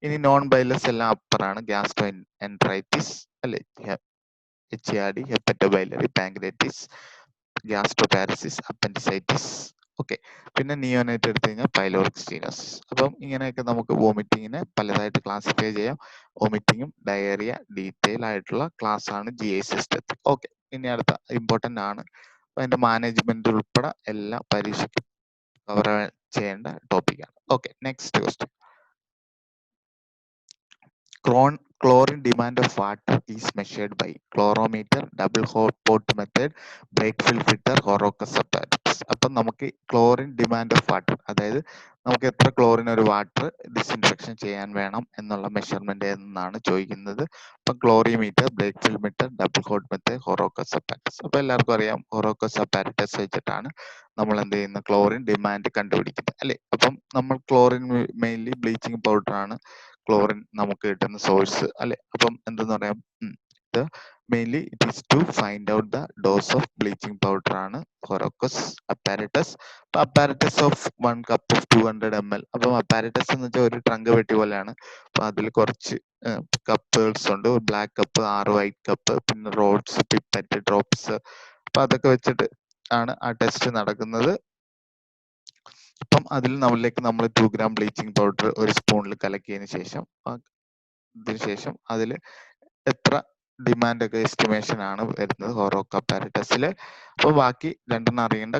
ഇനി നോൺ ബൈലസ് എല്ലാം അപ്പറാണ്, ഗ്യാസ്ട്രോ എൻട്രൈറ്റിസ് അല്ലെ, HARD, ഹെപ്പറ്റോബൈലറി പാൻക്രിയാറ്റിസ്, ഗ്യാസ്ട്രോപാരസിസ്, അപ്പൻഡിസൈറ്റിസ്. ഓക്കെ, പിന്നെ നിയോനേറ്റ് എടുത്തു കഴിഞ്ഞാൽ പൈലോറിക് സ്റ്റീനോസിസ്. അപ്പം ഇങ്ങനെയൊക്കെ നമുക്ക് വോമിറ്റിങ്ങിനെ പലതായിട്ട് ക്ലാസിഫൈ ചെയ്യാം. വോമിറ്റിങ്ങും ഡയറിയ ഡീറ്റെയിൽ ആയിട്ടുള്ള ക്ലാസ് ആണ് GI സിസ്റ്റത്തിൽ. ഓക്കെ, ഇനി അടുത്ത ഇമ്പോർട്ടന്റ് ആണ്, അതിന്റെ മാനേജ്മെന്റ് ഉൾപ്പെടെ എല്ലാം പരീക്ഷയ്ക്ക് കവർ ചെയ്യേണ്ട ടോപ്പിക്കാണ്. Okay, next question. Chlorine demand of water is measured by chlorometer, double hole pot method, break fill filter, Horrocks apparatus. അപ്പം നമുക്ക് ക്ലോറിൻ ഡിമാൻഡ് ഓഫ് വാട്ടർ, അതായത് നമുക്ക് എത്ര ക്ലോറിൻ ഒരു വാട്ടർ ഡിസിൻഫെക്ഷൻ ചെയ്യാൻ വേണം എന്നുള്ള മെഷർമെന്റ് എന്നാണ് ചോദിക്കുന്നത്. അപ്പം calorimeter, break fill meter, double hot method, Horrocks apparatus. അപ്പൊ എല്ലാവർക്കും അറിയാം Horrocks apparatus വെച്ചിട്ടാണ് നമ്മൾ എന്ത് ചെയ്യുന്ന ക്ലോറിൻ ഡിമാൻഡ് കണ്ടുപിടിക്കുന്നത് അല്ലെ. അപ്പം നമ്മൾ ക്ലോറിൻ മെയിൻലി ബ്ലീച്ചിങ് പൗഡർ ആണ് ക്ലോറിൻ നമുക്ക് കിട്ടുന്ന സോഴ്സ് അല്ലെ. അപ്പം എന്തെന്ന് പറയാം, ഇത് mainly it is to find out the dose of bleaching powder ആണ് Horrocks apparatus. Apparatus of 1 cup of 200 ml. അപ്പം അപ്പാരറ്റസ് എന്ന് വെച്ചാൽ ഒരു ട്രങ്ക് പെട്ടി പോലെയാണ്. അപ്പൊ അതിൽ കുറച്ച് കപ്പുകൾസ് ഉണ്ട്, ബ്ലാക്ക് കപ്പ്, 6 വൈറ്റ് കപ്പ്, പിന്നെ റോഡ്സ്, പിപ്പറ്റ്, ഡ്രോപ്സ്. അപ്പൊ അതൊക്കെ വെച്ചിട്ട് ആണ് ആ ടെസ്റ്റ് നടക്കുന്നത്. അപ്പം അതിൽ നമ്മൾ 2 gram ബ്ലീച്ചിങ് പൗഡർ ഒരു സ്പൂണിൽ കലക്കിയതിന് ശേഷം അതിൽ എത്ര ഡിമാൻഡ് ഒക്കെ എസ്റ്റിമേഷൻ ആണ് വരുന്നത് Horrocks apparatus. അപ്പൊ ബാക്കി രണ്ടെണ്ണം അറിയേണ്ട,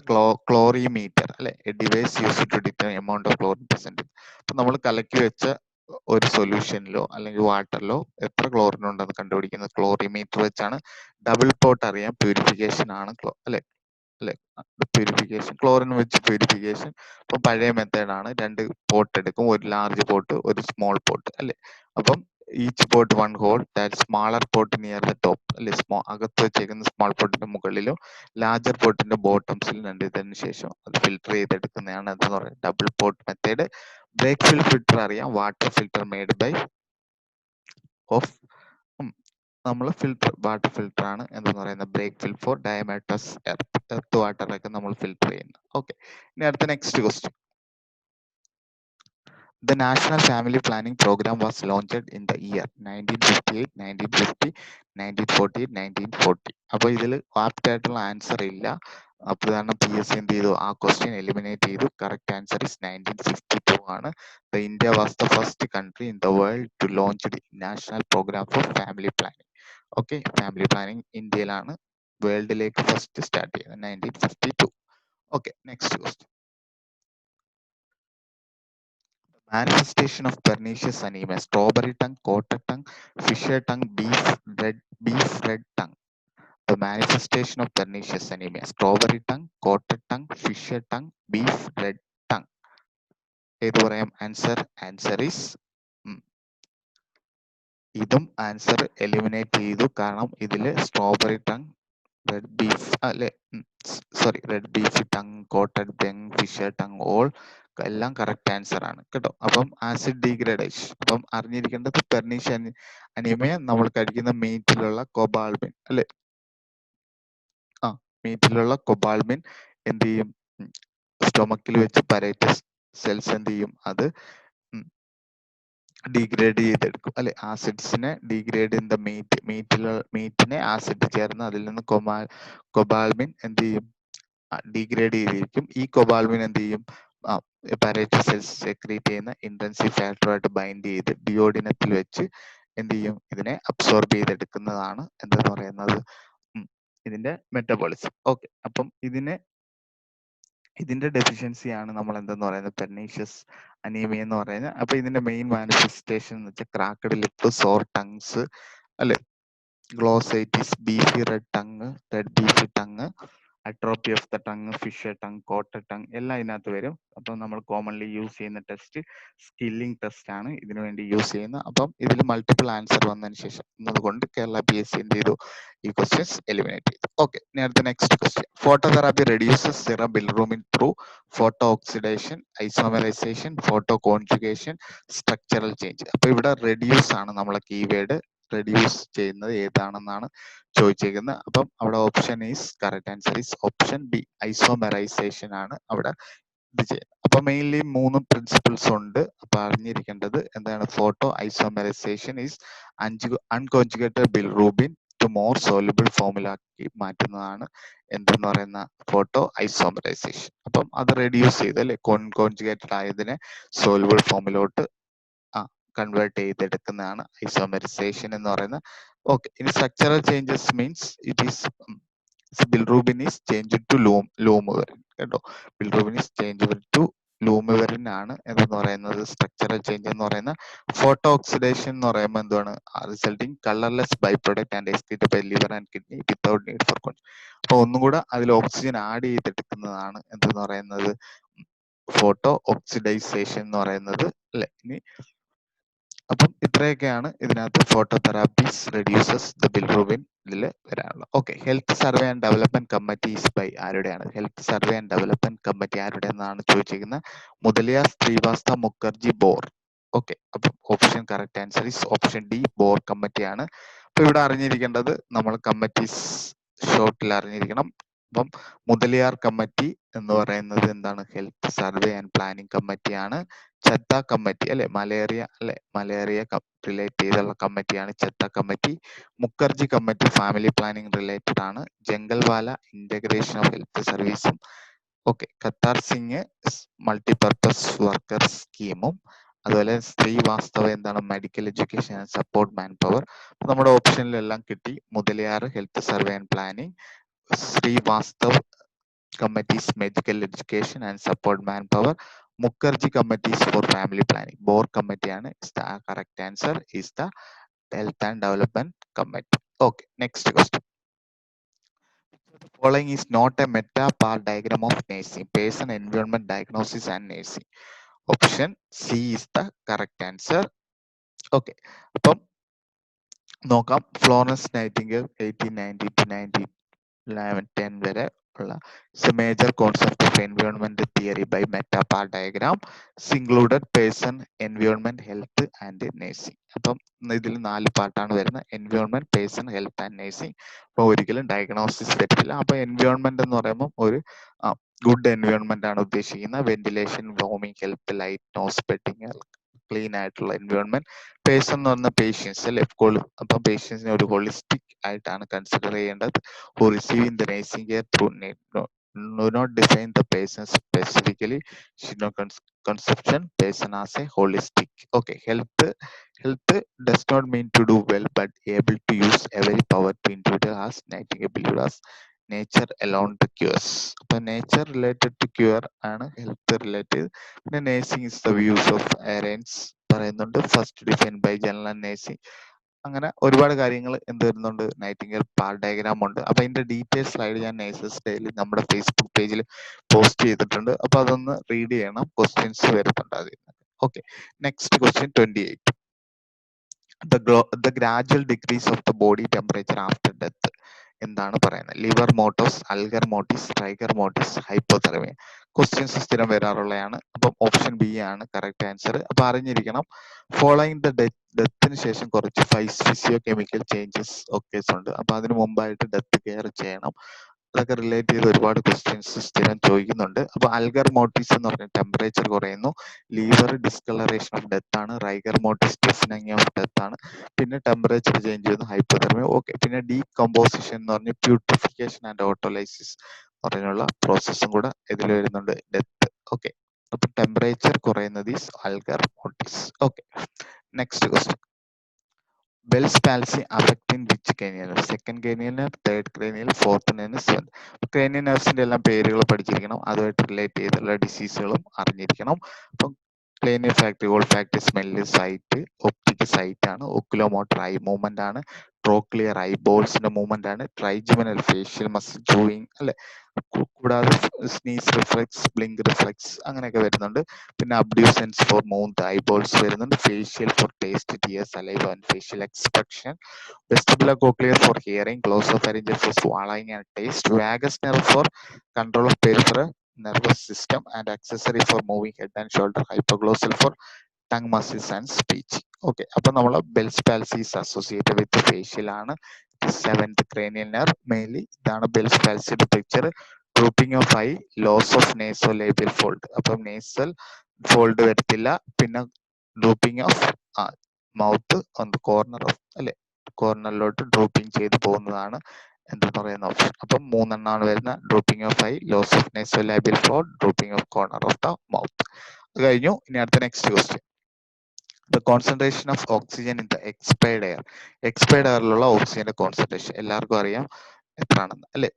ക്ലോറിമീറ്റർ അല്ലെ, device use to determine amount of chlorine percent. അപ്പൊ നമ്മൾ കലക്കി വെച്ച ഒരു സൊല്യൂഷനിലോ അല്ലെങ്കിൽ വാട്ടറിലോ എത്ര ക്ലോറിൻ ഉണ്ടെന്ന് കണ്ടുപിടിക്കുന്നത് ക്ലോറിമീറ്റർ വെച്ചാണ്. ഡബിൾ പോട്ട് അറിയാം, പ്യൂരിഫിക്കേഷൻ ആണ് അല്ലെ, പ്യൂരിഫിക്കേഷൻ, ക്ലോറിൻ വെച്ച് പ്യൂരിഫിക്കേഷൻ. ഇപ്പൊ പഴയ മെത്തേഡാണ്, 2 പോട്ട് എടുക്കും, ഒരു ലാർജ് പോട്ട്, ഒരു സ്മോൾ പോട്ട് അല്ലെ. അപ്പം each pot 1 hole, that smaller pot near the top അല്ലെ, അകത്ത് വെച്ചേക്കുന്ന സ്മോൾ പോട്ടിന്റെ മുകളിലും ലാർജർ പോട്ടിന്റെ ബോട്ടംസിലും രണ്ടിതിന് ശേഷം അത് ഫിൽട്ടർ ചെയ്തെടുക്കുന്നതാണ് എന്ന് പറയുന്നത് double pot method. Berkefeld filter അറിയാം, water filter made by of നമ്മൾ വാട്ടർ ഫിൽട്ടർ ആണ് എന്ന് പറയുന്നത് Berkefeld for diatomaceous earth വാട്ടറിലൊക്കെ നമ്മൾ ഫിൽട്ടർ ചെയ്യുന്നത്. ഓക്കെ, ഇനി അടുത്ത next question. The National Family Planning Program was launched in the year 1958, 1950, 1948, 1940. അപ്പോൾ ഇതിൽ ആപ്റ്റ് ആയിട്ടുള്ള ആൻസർ ഇല്ല. അപ്പോൾ കാരണം PSC എന്ത് ചെയ്തു, ആ ക്വസ്റ്റ്യൻ എലിമിനേറ്റ് ചെയ്തു. കറക്റ്റ് ആൻസർ ഇസ് 1952 ആണ്. The India was the first country in the world to launch the National Program for Family Planning. Okay, family planning ഇന്ത്യയിലാണ് വേൾഡിലേക്ക് ഫസ്റ്റ് സ്റ്റാർട്ട് ചെയ്തത് 1952. Okay, next question. Manifestation of pernicious anemia: strawberry tongue, coated tongue, fisher tongue, beef red tongue. The manifestation of pernicious anemia: strawberry tongue, coated tongue, fisher tongue, beef red tongue. ഏത് പറയാം answer? Answer is ഇതും answer eliminate ചെയ്തു. കാരണം ഇതിൽ strawberry tongue, red beef അല്ലെ, red beef tongue, coated tongue, fissure tongue all എല്ലാം correct answer ആണ് കേട്ടോ. അപ്പം ആസിഡ് ഡീഗ്രഡേഷൻ, അപ്പം അറിഞ്ഞിരിക്കേണ്ടത് പെർനീഷ്യസ് അനീമിയ നമ്മൾ കഴിക്കുന്ന മീറ്റിലുള്ള കൊബാൾമിൻ അല്ലെ, മീറ്റിലുള്ള കൊബാൾമിൻ എന്ത് ചെയ്യും, സ്റ്റൊമക്കിൽ വെച്ച് പരേറ്റസ് സെൽസ് എന്ത് ചെയ്യും, അത് ഡീഗ്രേഡ് ചെയ്തെടുക്കും അല്ലെ, ആസിഡ്സിനെ ഡീഗ്രേഡ് ഇൻ ദ മീറ്റിനെ ആസിഡ് ചേർന്ന് അതിൽ നിന്ന് കൊബാൾമിൻ എന്ത് ചെയ്യും, ഡീഗ്രേഡ് ചെയ്തിരിക്കും. ഈ കൊബാൾമിൻ എന്ത് ചെയ്യും, പാരേറ്റസ് സെൽസ് സെക്രീറ്റ് ചെയ്യുന്ന ഇന്റൻസീവ് ഫാക്ടറുമായിട്ട് ബൈൻഡ് ചെയ്ത് ഡിയോഡിനത്തിൽ വെച്ച് എന്ത് ചെയ്യും, ഇതിനെ അബ്സോർബ് ചെയ്തെടുക്കുന്നതാണ് എന്തെന്ന് പറയുന്നത് ഇതിന്റെ മെറ്റബോളിസം. ഓക്കെ, അപ്പം ഇതിന്റെ ഡെഫിഷ്യൻസിയാണ് നമ്മൾ എന്തെന്ന് പറയുന്നത് പെർനീഷ്യസ് അനീമിയ എന്ന് പറയുന്നത്. അപ്പൊ ഇതിന്റെ മെയിൻ മാനിഫെസ്റ്റേഷൻ എന്ന് വെച്ചാൽ ക്രാക്കഡ് ലിപ്പ്, സോർ ടങ്സ് അല്ലെ, glossitis, beefy red tongue, red beefy tongue, atrophy of the tongue, fissure tongue, coated tongue എല്ലാം ഇതിനകത്ത് വരും. അപ്പം നമ്മൾ കോമൺലി യൂസ് ചെയ്യുന്ന ടെസ്റ്റ് സ്കില്ലിംഗ് ടെസ്റ്റ് ആണ് ഇതിനു വേണ്ടി യൂസ് ചെയ്യുന്നത്. അപ്പം ഇതിൽ മൾട്ടിപ്പിൾ ആൻസർ വന്നതിന് ശേഷം എന്നതുകൊണ്ട് കേരള PSC എന്ത് ചെയ്തു, ഈ ക്വസ്റ്റ്യൻസ് എലിമിനേറ്റ് ചെയ്തു. ഓക്കെ, ഇനി അടുത്ത next question. Phototherapy reduces serum bilirubin through photo oxidation, isomerisation, photo conjugation, structural change. അപ്പൊ ഇവിടെ റെഡ്യൂസ് ആണ് നമ്മളെ കീവേഡ്. റെഡ്യൂസ് ചെയ്യുന്നത് ഏതാണെന്നാണ് ചോദിച്ചേക്കുന്നത്. അപ്പം അവിടെ option is correct answer is option B, isomerisation ആണ് അവിടെ ഇത് ചെയ്യുന്നത്. അപ്പൊ മെയിൻലി 3 പ്രിൻസിപ്പിൾസ് ഉണ്ട്. അപ്പൊ അറിഞ്ഞിരിക്കേണ്ടത് എന്താണ്, photo isomerisation is unconjugated bilirubin to more soluble ഫോമുലാക്കി മാറ്റുന്നതാണ് എന്തെന്ന് പറയുന്ന ഫോട്ടോ ഐസോമെറൈസേഷൻ. അപ്പം അത് റെഡ്യൂസ് ചെയ്ത് അല്ലെ, കോൺജുഗേറ്റഡ് ആയതിനെ സോലുബിൾ ഫോമിലോട്ട് കൺവേർട്ട് ചെയ്തെടുക്കുന്നതാണ് ഐസോമെറൈസേഷൻ എന്ന് പറയുന്നത്. ഓക്കെ, ഇനി structural changes means it is bilirubin is change to lumirubin കേട്ടോ. Bilirubin is change to lumirubin ആണ് എന്തെന്ന് പറയുന്നത് സ്ട്രക്ചറൽ ചേഞ്ച് എന്ന് പറയുന്ന. ഫോട്ടോ ഓക്സിഡേഷൻ എന്ന് പറയുമ്പോൾ എന്താണ്, resulting colourless byproduct and excreted by liver and kidney without need for കോൺജ്. അപ്പൊ ഒന്നും കൂടെ അതിൽ ഓക്സിജൻ ആഡ് ചെയ്തെടുക്കുന്നതാണ് എന്തെന്ന് പറയുന്നത് ഫോട്ടോ ഓക്സിഡൈസേഷൻ എന്ന് പറയുന്നത് അല്ലെ. ഇനി അപ്പം ഇത്രയൊക്കെയാണ് ഇതിനകത്ത് ഫോട്ടോതെറാപ്പീസ് റെഡ്യൂസസ് ദ ബിൽറൂബിൻ ഇതിൽ വരാനുള്ളത്. Okay, health survey and development committees by ആരുടെയാണ്, health survey and development committee ആരുടെ എന്നാണ് ചോദിച്ചിരിക്കുന്നത്. മുതലിയാർ, ശ്രീവാസ്തവ, മുഖർജി, ബോർ. ഓക്കെ, അപ്പം option correct answer is option D, Bhore കമ്മിറ്റിയാണ്. അപ്പൊ ഇവിടെ അറിഞ്ഞിരിക്കേണ്ടത് നമ്മൾ കമ്മിറ്റീസ് ഷോർട്ടിൽ അറിഞ്ഞിരിക്കണം. അപ്പം മുതലിയാർ കമ്മിറ്റി എന്ന് പറയുന്നത് എന്താണ്, ഹെൽത്ത് സർവേ ആൻഡ് പ്ലാനിംഗ് കമ്മിറ്റിയാണ്. ചത്ത കമ്മിറ്റി അല്ലെ, മലേറിയ റിലേറ്റ് ചെയ്തുള്ള കമ്മിറ്റിയാണ് Chadha committee. Mukherjee committee family planning related ആണ്. ജംഗൽവാല ഇന്റഗ്രേഷൻ ഓഫ് ഹെൽത്ത് സർവീസും. Okay, Kartar Singh multipurpose worker സ്കീമും. അതുപോലെ ശ്രീവാസ്തവ എന്താണ്, medical education and support manpower. നമ്മുടെ ഓപ്ഷനിലെല്ലാം കിട്ടി. Mudaliar health survey and planning, Srivastava committees medical education and support manpower, Mukherjee committees for family planning, Bohr committee ആണ് is the correct answer is the health and development committee. Okay, next question. The following is not a meta par diagram of nursing, patient environment diagnosis and nursing. Option C is the correct answer. Okay, അപ്പം നോക്കാം. Florence Nightingale 1890 to 1910 വരെ ഉള്ള major concept of environment theory by metaparadigm included person, environment, health and nursing. അപ്പം ഇതിൽ 4 പാർട്ടാണ് വരുന്നത്, environment, person, health and nursing. അപ്പൊ ഒരിക്കലും ഡയഗ്നോസിസ് വരത്തില്ല. അപ്പൊ എൻവയോൺമെന്റ് എന്ന് പറയുമ്പോൾ ഒരു ഗുഡ് എൻവയോൺമെന്റ് ആണ് ഉദ്ദേശിക്കുന്നത്. Ventilation, warming, health, light, noise bedding, clean ആയിട്ടുള്ള എൻവയോൺമെന്റ്. പേഴ്സൺ എന്ന് പറഞ്ഞ പേഷ്യൻസ് അല്ലെ, അപ്പം പേഷ്യൻസിനെ ഒരു ഹോളിസ്റ്റിക് ആയിട്ടാണ് കൺസിഡർ ചെയ്യേണ്ടത്. who receiving the nursing care through do not define the patient specifically, should not conception person as a holistic. Okay, health does not mean to do well but able to use every power to individual as Nightingale believed as nature alone to cures. അപ്പൊ nature related to cure ആണ് health related. പിന്നെ nursing is the views of errands പറയുന്നുണ്ട്, first define by general nursing. അങ്ങനെ ഒരുപാട് കാര്യങ്ങൾ എന്ത് വരുന്നുണ്ട്, Nightingale പാർ diagram ഉണ്ട്. അപ്പൊ അതിന്റെ ഡീറ്റെയിൽ സ്ലൈഡ് ഞാൻ നേഴ്സസ് ഡേയിൽ നമ്മുടെ ഫേസ്ബുക്ക് പേജിൽ പോസ്റ്റ് ചെയ്തിട്ടുണ്ട്. അപ്പൊ അതൊന്ന് റീഡ് ചെയ്യണം, ക്വസ്റ്റ്യൻസ് വരുന്നുണ്ട് അതിൽ. Okay, next question 28. The gradual decrease of the body temperature after death എന്താണ് പറയുന്നത്, ലിവർ മോട്ടോസ്, അൽഗർ മോട്ടിസ്, ട്രൈഗർ മോട്ടിസ്, ഹൈപ്പോതെർമിയ. ക്വസ്റ്റ്യൻസ് സ്ഥിരം വരാറുള്ളതാണ്. അപ്പം ഓപ്ഷൻ ബി ആണ് കറക്റ്റ് ആൻസർ. അപ്പൊ അറിഞ്ഞിരിക്കണം, ഫോളോയിങ് ദ ഡെത്തിന് ശേഷം കുറച്ച് ഫിസിയോ കെമിക്കൽ ചേഞ്ചസ് ഒക്കെ ഉണ്ട്. അപ്പൊ അതിന് മുമ്പായിട്ട് ഡെത്ത് കെയർ ചെയ്യണം. അതൊക്കെ റിലേറ്റ് ചെയ്ത് ഒരുപാട് ക്വസ്റ്റ്യൻസ് സ്ഥിരം ചോദിക്കുന്നുണ്ട്. അപ്പൊ അൽഗർ മോട്ടിസ് എന്ന് പറഞ്ഞ ടെമ്പറേച്ചർ കുറയുന്നു, ലിവർ ഡിസ്കളറേഷൻ ഓഫ് ഡെത്ത് ആണ്, റൈഗർ മോട്ടിസ് സ്റ്റിഫനിങ് ഓഫ് ഡെത്ത് ആണ്, പിന്നെ ടെമ്പറേച്ചർ ചേഞ്ച് ചെയ്യുന്നു, ഹൈപ്പോതെർമിയ. ഓക്കെ, പിന്നെ ഡീകമ്പോസിഷൻ എന്ന് പറഞ്ഞ് പ്യൂരിഫിക്കേഷൻ ആൻഡ് ഓട്ടോലൈസിസ് പറഞ്ഞുള്ള പ്രോസസ്സും കൂടെ ഇതിൽ വരുന്നുണ്ട്, ഡെത്ത്. ഓക്കെ, അപ്പൊ ടെമ്പറേച്ചർ കുറയുന്നത് is algor mortis. Okay, next question. Bell's palsy affecting which cranial nerve? Second cranial nerve, third cranial, fourth nerve, seventh. Cranial നെർവ്സിന്റെ എല്ലാം പേരുകൾ പഠിച്ചിരിക്കണം, അതുമായിട്ട് റിലേറ്റ് ചെയ്തുള്ള ഡിസീസുകളും അറിഞ്ഞിരിക്കണം. അപ്പം plain factory olfactory smell sight optic sight ആണ് ഒക്കുലോമോട്ടർ ഐ മൂവ്മെന്റ് ആണ് ട്രോക്ലിയർ ഐ ബോൾസിന്റെ മൂവ്മെന്റ് ആണ് ട്രൈജിമിനൽ ഫേഷ്യൽ മസിൽ ജോയിങ് അല്ലെ കൂടാതെ സ്നീസ് റിഫ്ലെക്സ് ബ്ലിങ്ക് റിഫ്ലെക്സ് അങ്ങനെയൊക്കെ വരുന്നുണ്ട് പിന്നെ abducens for mouth eye balls വരുന്നുണ്ട് facial for taste tear saliva and facial expression vestibular cochlear for hearing glossopharyngeal for swallowing and taste vagus nerve for control of peripheral nervous system and accessory for moving head and shoulder hypoglossal for tongue muscles and speech okay അപ്പൊ നമ്മൾ Bell's palsy is associated with facial ആണ് seventh cranial nerve mainly ഇതാണ് Bell's പാൽസിയുടെ picture drooping of eye loss of nasolabial fold അപ്പം nasal fold വരത്തില്ല പിന്നെ drooping of mouth on the corner of അല്ലെ കോർണറിലോട്ട് dropping ചെയ്ത് പോകുന്നതാണ് എന്ന് പറയുന്ന ഓപ്ഷൻ അപ്പം മൂന്നെണ്ണമാണ് വരുന്ന drooping of eye loss of nasolabial fold drooping of corner of the mouth അത് കഴിഞ്ഞു ഇനി അടുത്ത next question the concentration of oxygen in the expired air expired എയറിലുള്ള ഓക്സിജന്റെ കോൺസെൻട്രേഷൻ എല്ലാവർക്കും അറിയാം എത്രയാണെന്ന് അല്ലെ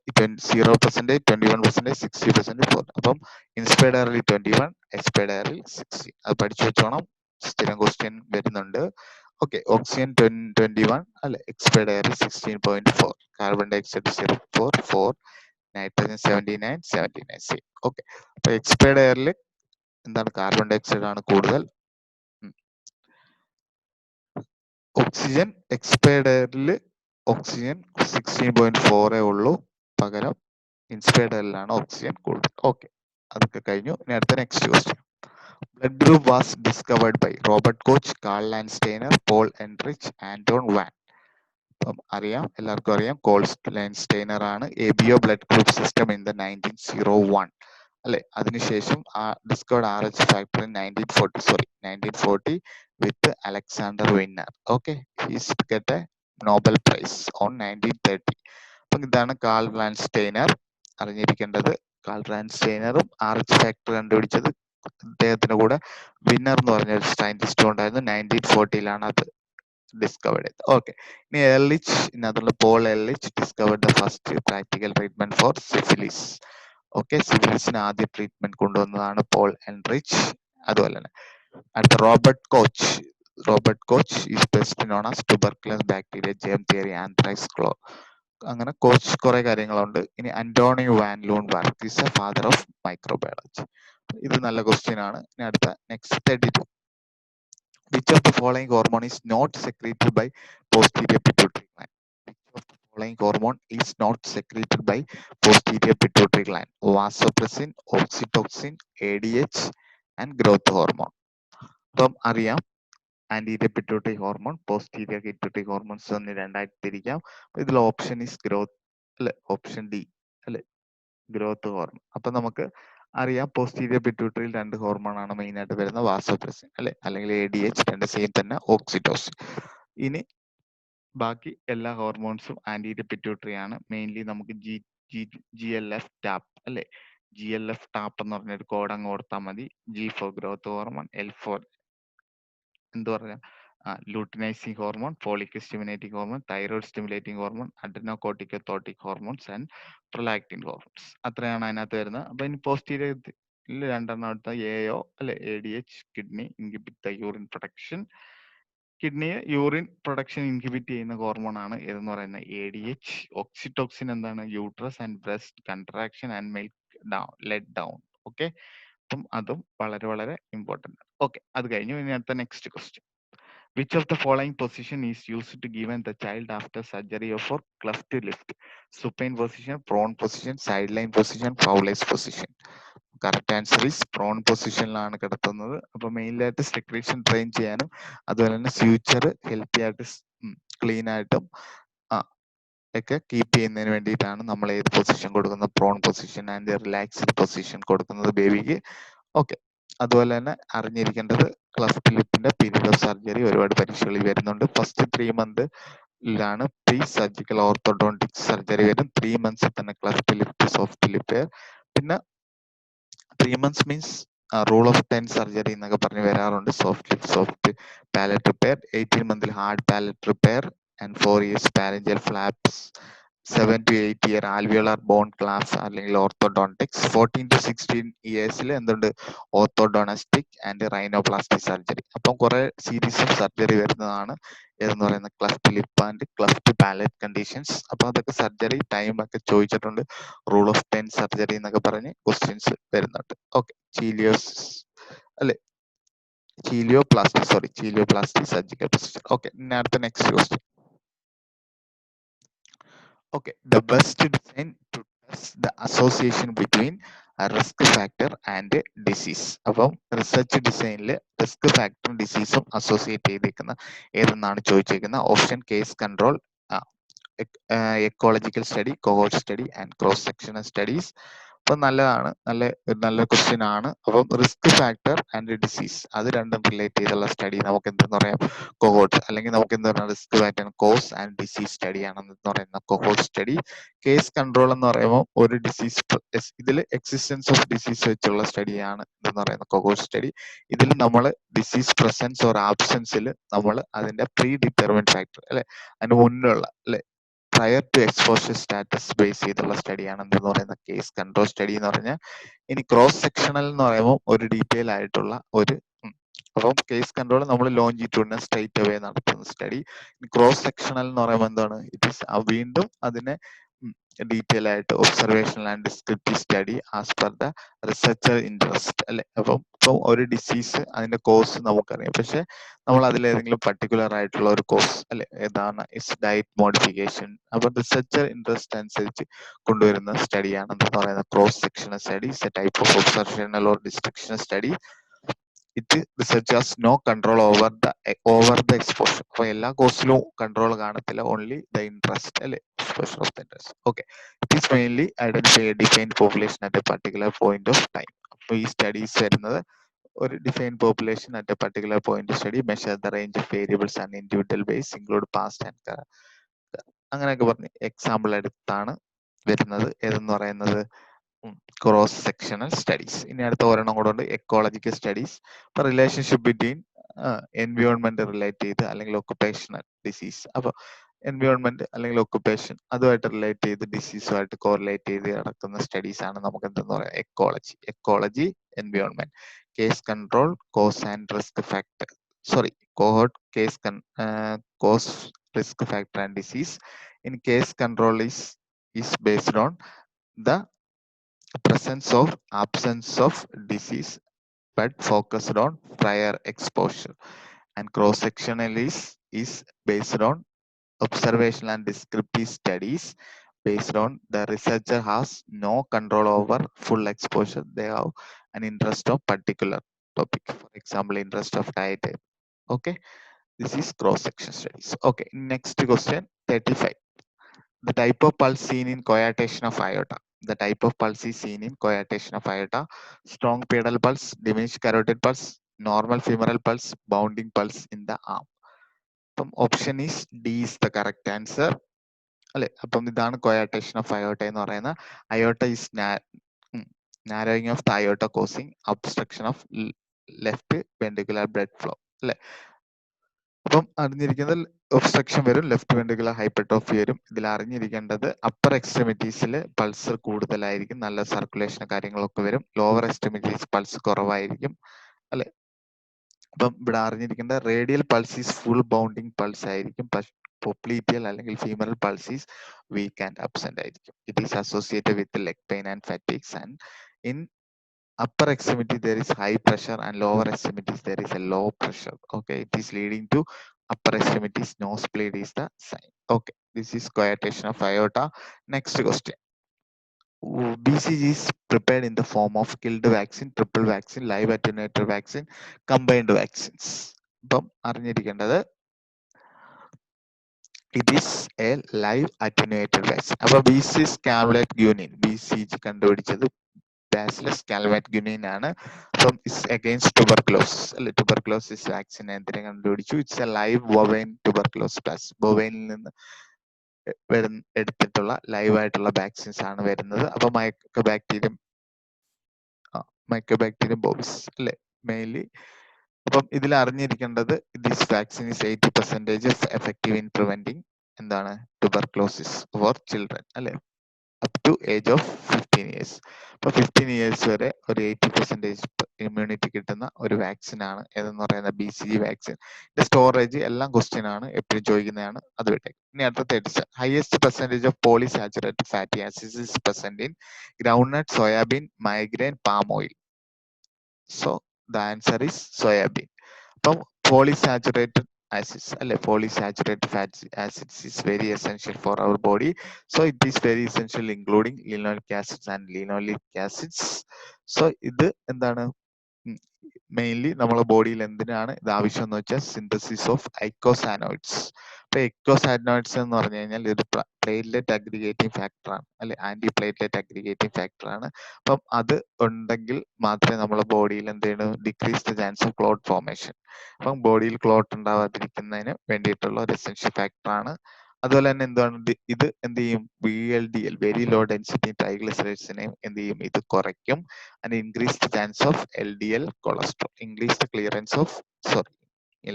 0%, 21%, 60%, അപ്പം ഇൻസ്പയർഡ് എയറിൽ 21 എക്സ്പയർഡ് എയറിൽ 60 അത് പഠിച്ചു വെച്ചോണം സ്ഥിരം ക്വസ്റ്റ്യൻ വരുന്നുണ്ട് ഓക്കെ ഓക്സിജൻ 21 അല്ലെ expired air 16.4 carbon dioxide 0.4 nitrogen 79 C okay അപ്പൊ എക്സ്പയർഡ് എയറിൽ എന്താണ് കാർബൺ ഡയോക്സൈഡ് ആണ് കൂടുതൽ ഓക്സിജൻ എക്സ്പയർഡ് എയറിൽ ഓക്സിജൻ 16.4 ഉള്ളൂ പകരം ഇൻസ്പയർഡ് എയറിലാണ് ഓക്സിജൻ കൂടുതൽ ഓക്കെ അതൊക്കെ കഴിഞ്ഞു ഇനി അടുത്ത next question blood group was discovered by Robert Koch Karl Landsteiner Paul Ehrlich Anton van അപ്പം അറിയാം എല്ലാവർക്കും അറിയാം കോൾ ലാൻഡ്സ്റ്റൈനർ ആണ് A B O blood group system in the 1901 അല്ലെ അതിനുശേഷം discovered R H factor in 1940 with Alexander Wiener okay he's get a Nobel prize on 1930 അപ്പം ഇതാണ് Karl Landsteiner അറിഞ്ഞിരിക്കേണ്ടത് കാൾ ലാൻഡ്സ്റ്റൈനറും ആർ എച്ച് ഫാക്ടർ കണ്ടുപിടിച്ചത് അദ്ദേഹത്തിന്റെ കൂടെ വിന്നർ എന്ന് പറഞ്ഞ ഒരു സയന്റിസ്റ്റും ഉണ്ടായിരുന്നു 1940 അത് ഡിസ്കവേർഡ് ചെയ്തത് ഓക്കെ ഇനി എർലിച്ച് ഇതിനകത്തുള്ള Paul Ehrlich discovered the first practical treatment for syphilis okay സിഫിലിസിന് ആദ്യ ട്രീറ്റ്മെന്റ് കൊണ്ടുവന്നതാണ് പോൾ എൻറിച്ച് അതുപോലെ തന്നെ അടുത്ത Robert Koch is best known as tuberculosis bacteria germ theory anthrax ക്ലോ അങ്ങനെ കോച്ച് കുറെ കാര്യങ്ങളുണ്ട് ഇനി Antonio van Leeuwenhoek is a father of microbiology ഇത് നല്ല ക്വസ്റ്റ്യൻ ആണ് ഇനി അടുത്ത next 32 which of the following hormone is not secreted by posterior pituitary gland which of the following hormone is not secreted by posterior pituitary gland vasopressin oxytocin ADH and growth hormone അപ്പം അറിയാം anterior pituitary hormone posterior pituitary hormones എന്ന് രണ്ടായിട്ട് തിരിക്കാം ഇതിൽ option is growth അല്ലെ option D അല്ലെ growth hormone അപ്പൊ നമുക്ക് അറിയാം പോസ്റ്റീരിയർ പിറ്റ്യൂട്ടറിയിൽ രണ്ട് ഹോർമോൺ ആണ് മെയിൻ ആയിട്ട് വരുന്നത് വാസോപ്രസിൻ അല്ലെ അല്ലെങ്കിൽ ADH രണ്ട് സെയിം തന്നെ ഓക്സിറ്റോസിൻ ഇനി ബാക്കി എല്ലാ ഹോർമോൺസും ആന്റീരിയർ പിറ്റ്യൂട്ടറി ആണ് മെയിൻലി നമുക്ക് GLF ടാപ്പ് അല്ലെ GLF ടാപ്പ് എന്ന് പറഞ്ഞൊരു കോഡ് അങ്ങ് ഓർത്താൽ മതി G for growth hormone L for എന്താ പറയാ luteinising hormone follicle stimulating hormone thyroid stimulating hormone adrenocorticotropic hormones and prolactin hormones അത്രയാണ് അതിനകത്ത് വരുന്നത് അപ്പൊ ഇനി പോസ്റ്റീരിയറിൽ രണ്ടെണ്ണം എടുത്ത AO അല്ലെ ADH kidney inhibit the urine production കിഡ്നിയെ യൂറിൻ പ്രൊഡക്ഷൻ ഇൻഹിബിറ്റ് ചെയ്യുന്ന ഹോർമോൺ ആണ് ഏതെന്ന് പറയുന്നത് ADH ഓക്സിറ്റോക്സിൻ എന്താണ് uterus and breast contraction and milk down let down okay അപ്പം അതും വളരെ വളരെ ഇമ്പോർട്ടന്റ് ഓക്കെ അത് കഴിഞ്ഞു ഇനി അടുത്ത next question which of the following position is used to given the child after surgery of for cleft lip supine position prone position sideline position Fowler's position correct answer is prone പൊസിഷനിലാണ് കിടത്തുന്നത് അപ്പൊ മെയിനായിട്ട് secretion train ചെയ്യാനും അതുപോലെ തന്നെ future healthy ആയിട്ട് clean ആയിട്ടും ഒക്കെ കീപ്പ് ചെയ്യുന്നതിന് വേണ്ടിയിട്ടാണ് നമ്മൾ ഏത് പൊസിഷൻ കൊടുക്കുന്നത് prone position and relaxed position കൊടുക്കുന്നത് ബേബിക്ക് ഓക്കെ അതുപോലെ തന്നെ അറിഞ്ഞിരിക്കേണ്ടത് ക്ലഫ്റ്റ് ലിപ്പിന്റെ പീരീഡ് ഓഫ് സർജറി ഒരുപാട് പരീക്ഷകളിൽ വരുന്നുണ്ട് ഫസ്റ്റ് 3 മന്തിലാണ് പ്രീ സർജിക്കൽ ഓർത്തോഡോണ്ടിക് സർജറി വരും 3 മന്ത്സിൽ തന്നെ ക്ലഫ്റ്റ് ലിപ്പ് സോഫ്റ്റ് ലിപ്പ് പിന്നെ 3 months means rule of 10 surgery എന്നൊക്കെ പറഞ്ഞ് വരാറുണ്ട് soft lip soft palate repair 18 മന്തിൽ hard palate repair and 4 years pharyngeal flaps 7 to 8 year alveolar bone class അല്ലെങ്കിൽ orthodontics. 14 to 16 ഇയേഴ്സിൽ എന്തുണ്ട്, ഓർത്തോഡോണസ്റ്റിക് ആൻഡ് റൈനോപ്ലാസ്റ്റിക് സർജറി. അപ്പം കുറെ സീരീസ് ഓഫ് സർജറി വരുന്നതാണ് എന്ന് പറയുന്ന cleft lip and cleft palate conditions. അപ്പൊ അതൊക്കെ സർജറി ടൈം ഒക്കെ ചോദിച്ചിട്ടുണ്ട്. റൂൾ ഓഫ് 10 സർജറി എന്നൊക്കെ പറഞ്ഞ് ക്വസ്റ്റ്യൻസ് വരുന്നുണ്ട്. ഓക്കെ, ചീലിയോസിസ് അല്ലെ, ചീലിയോപ്ലാസ്റ്റി സർജിക്കൽ പ്രൊസീജിയർ. ഓക്കെ, ഇനി അടുത്ത next question. Okay, the best design to test the association between a risk factor and a disease. അപ്പം റിസർച്ച് ഡിസൈനിൽ റിസ്ക് ഫാക്ടറും ഡിസീസും അസോസിയേറ്റ് ചെയ്തിരിക്കുന്ന ഏതെന്നാണ് ചോദിച്ചിരിക്കുന്നത്. Option case control, ecological study, cohort study and cross sectional studies. അപ്പം നല്ലതാണ്, നല്ല question ആണ്. അപ്പം റിസ്ക് ഫാക്ടർ ആൻഡ് ഡിസീസ് അത് രണ്ടും റിലേറ്റ് ചെയ്തുള്ള സ്റ്റഡി നമുക്ക് എന്തെന്ന് പറയാം, കൊഹോർട്ട്. അല്ലെങ്കിൽ നമുക്ക് എന്താ പറയുക, risk factor cause and disease study ആണെന്ന് പറയുന്ന കൊഹോർട്ട് സ്റ്റഡി. കേസ് കൺട്രോൾ എന്ന് പറയുമ്പോൾ ഒരു ഡിസീസ് ഇതിൽ എക്സിസ്റ്റൻസ് ഓഫ് ഡിസീസ് വെച്ചുള്ള സ്റ്റഡിയാണ് എന്ന് പറയുന്ന കൊഹോർട്ട് സ്റ്റഡി. ഇതിൽ നമ്മൾ ഡിസീസ് പ്രസൻസ് ഓർ ആബ്സെൻസിൽ നമ്മൾ അതിന്റെ പ്രീ ഡിറ്റർമിൻഡ് ഫാക്ടർ അല്ലെ, അതിന് മുന്നുള്ള അല്ലെ, prior to exposure status base ചെയ്തുള്ള സ്റ്റഡിയാണ് എന്തെന്ന് പറയുന്ന കേസ് കൺട്രോൾ സ്റ്റഡി എന്ന് പറഞ്ഞാൽ. ഇനി ക്രോസ് സെക്ഷണൽ എന്ന് പറയുമ്പോൾ ഒരു ഡീറ്റെയിൽ ആയിട്ടുള്ള ഒരു അപ്പം കേസ് കൺട്രോൾ നമ്മൾ ലോഞ്ചിറ്റ്യൂഡിനെ സ്ട്രൈറ്റ് അവേ നടത്തുന്ന സ്റ്റഡി. ക്രോസ് സെക്ഷണൽ എന്ന് പറയുമ്പോൾ എന്താണ്, ഇറ്റ് ഈസ് വീണ്ടും അതിനെ ഡീറ്റെയിൽ ആയിട്ട് observational and descriptive study as per the researcher interest അല്ലെ. അപ്പം ഇപ്പം ഒരു ഡിസീസ് അതിന്റെ കോസ് നമുക്കറിയാം, പക്ഷെ നമ്മൾ അതിലേതെങ്കിലും പർട്ടിക്കുലർ ആയിട്ടുള്ള ഒരു കോസ് അല്ലെ, ഏതാണ് ഇസ് ഡയറ്റ് മോഡിഫിക്കേഷൻ. അപ്പൊ റിസർച്ചർ ഇൻട്രസ്റ്റ് അനുസരിച്ച് കൊണ്ടുവരുന്ന സ്റ്റഡിയാണ് എന്ന് പറയുന്നത് cross sectional study. Is a type of observational or descriptional study. It research has no control over the exposure. അപ്പൊ എല്ലാ കോഴ്സിലും കൺട്രോൾ കാണത്തില്ല, ഓൺലി ദ ഇൻട്രസ്റ്റ് അല്ലെ, exposure of the interest. Okay, it is mainly identify a defined population at a particular point of time. അപ്പൊ ഈ studies വരുന്നത് ഒരു defined population at a particular point study measure the range of variables and individual base include past and അങ്ങനെയൊക്കെ പറഞ്ഞ് example എടുത്താണ് വരുന്നത് ഏതെന്ന് പറയുന്നത് ക്രോസ് സെക്ഷണൽ സ്റ്റഡീസ്. ഇനി അടുത്ത ഒരെണ്ണം കൂടെ ഉണ്ട്, എക്കോളജിക്കൽ സ്റ്റഡീസ്. ഇപ്പൊ റിലേഷൻഷിപ്പ് ബിറ്റ്വീൻ എൻവയോൺമെന്റ് റിലേറ്റ് ചെയ്ത് അല്ലെങ്കിൽ ഒക്കുപേഷണൽ ഡിസീസ്. അപ്പൊ എൻവയോൺമെന്റ് അല്ലെങ്കിൽ ഒക്കുപേഷൻ അതുമായിട്ട് റിലേറ്റ് ചെയ്ത് ഡിസീസുമായിട്ട് കോറിലേറ്റ് ചെയ്ത് നടക്കുന്ന സ്റ്റഡീസ് ആണ് നമുക്ക് എന്തെന്ന് പറയാം, ecology environment. Case control, cause and risk factor, cohort, cause, risk factor and disease. In case control is based on the presence or absence of disease but focused on prior exposure. And cross sectional is based on observational and descriptive studies based on the researcher has no control over full exposure. They have an interest of particular topic, for example interest of diet. Okay, this is cross section studies. Okay, next question 35. The type of pulse seen in coarctation of aorta. The type of pulse is seen in coarctation of aorta. Strong pedal pulse, diminished carotid pulse, normal femoral pulse, bounding pulse in the arm. അപ്പം option is D is the correct answer അല്ലെ. അപ്പം ഇതാണ് coarctation of aorta എന്ന് പറയുന്നത്. Aorta is narrowing of the aorta causing obstruction of left ventricular blood flow അല്ലെ. അപ്പം അറിഞ്ഞിരിക്കുന്നത് obstruction വരും, ലെഫ്റ്റ് വെൻട്രിക്കുലർ ഹൈപ്പർട്രോഫി വരും. ഇതിൽ അറിഞ്ഞിരിക്കേണ്ടത് അപ്പർ എക്സ്ട്രിമിറ്റീസിൽ പൾസ് കൂടുതലായിരിക്കും, നല്ല സർക്കുലേഷൻ കാര്യങ്ങളൊക്കെ വരും. ലോവർ എക്സ്ട്രിമിറ്റീസ് പൾസ് കുറവായിരിക്കും അല്ലെ. അപ്പം ഇവിടെ അറിഞ്ഞിരിക്കേണ്ട radial pulse is full bounding pulse ആയിരിക്കും, പൊപ്ലീറ്റിയൽ അല്ലെങ്കിൽ femoral pulse is weak and absent ആയിരിക്കും. It is associated with leg pain and fatigues. And in upper extremity there is high pressure and lower extremities there is a low pressure. Okay, it is leading to upper extremities nosebleed is the sign. Okay, this is coarctation of aorta. Next question. BCG is prepared in the form of killed vaccine, triple vaccine, live attenuator vaccine, combined vaccines. അപ്പം അറിഞ്ഞിരിക്കേണ്ടത് it is a live attenuated vaccine. അപ്പൊ BCG Calmette Guerin, BCG കണ്ടുപിടിച്ചത് bacillus Calmette Guerin ആണ്. അപ്പം it's against tuberculosis അല്ലെ. Tuberculosis vaccine എന്തിനെ കണ്ടുപിടിച്ചു? It's a live bovine tuberculosis. ബൊവൈനിൽ നിന്ന് എടുത്തിട്ടുള്ള ലൈവ് ആയിട്ടുള്ള വാക്സിൻസ് ആണ് വരുന്നത്. അപ്പൊ മൈക്കോബാക്ടീരിയം ബോവിസ് അല്ലെ മെയിൻലി. അപ്പം ഇതിൽ അറിഞ്ഞിരിക്കേണ്ടത് this vaccine is 80% effective in preventing എന്താണ് ട്യൂബർക്ലോസിസ് ഫോർ ചിൽഡ്രൻ അല്ലെ up to age of 15 years. അപ്പൊ 15 ഇയേഴ്സ് വരെ ഒരു 80% ഇമ്മ്യൂണിറ്റി കിട്ടുന്ന ഒരു വാക്സിൻ ആണ് ഏതെന്ന് പറയുന്ന BCG വാക്സിൻ. സ്റ്റോറേജ് എല്ലാം ക്വസ്റ്റ്യൻ ആണ്, എപ്പോഴും ചോദിക്കുന്നതാണ്, അത് വിട്ടേക്ക്. ഇനി അടുത്ത highest percentage of polyunsaturated fatty acids is present in groundnut, soyabean, migraine, palm oil. So the answer is soyabean. അപ്പം പോളിസാച്ചുറേറ്റഡ് acids അല്ലെ polysaturated fatty acids is very essential for our body, so it is very essential including linoleic acids and linoleic acids. so ഇത് എന്താണ് mainly നമ്മളെ ബോഡിയിൽ എന്തിനാണ് ഇത് ആവശ്യം എന്ന് വെച്ചാൽ സിന്തസിസ് ഓഫ് ഐക്കോസാനോയിഡ്സ്. ഇപ്പൊ എക്കോസാനോയിഡ്സ് എന്ന് പറഞ്ഞു കഴിഞ്ഞാൽ ഇത് പ്ലേറ്റ്ലെറ്റ് അഗ്രിഗേറ്റിംഗ് ഫാക്ടർ ആണ് അല്ലെ, ആന്റി പ്ലേറ്റ്ലെറ്റ് അഗ്രിഗേറ്റിംഗ് ഫാക്ടർ ആണ്. അപ്പം അത് ഉണ്ടെങ്കിൽ മാത്രമേ നമ്മളെ ബോഡിയിൽ എന്ത് ചെയ്യണു decrease the chance of clot formation. അപ്പം ബോഡിയിൽ ക്ലോട്ട് ഉണ്ടാവാതിരിക്കുന്നതിന് വേണ്ടിയിട്ടുള്ള ഒരു എസെൻഷ്യൽ ഫാക്ടർ ആണ്. അതുപോലെ തന്നെ എന്താണ് ഇത് എന്ത് ചെയ്യും VLDL വെരി ലോ ഡെൻസിറ്റി ട്രൈഗ്ലിസറൈഡ്സിനെയും എന്ത് ചെയ്യും ഇത് കുറയ്ക്കും. And increase the chance of LDL cholesterol, increase the clearance of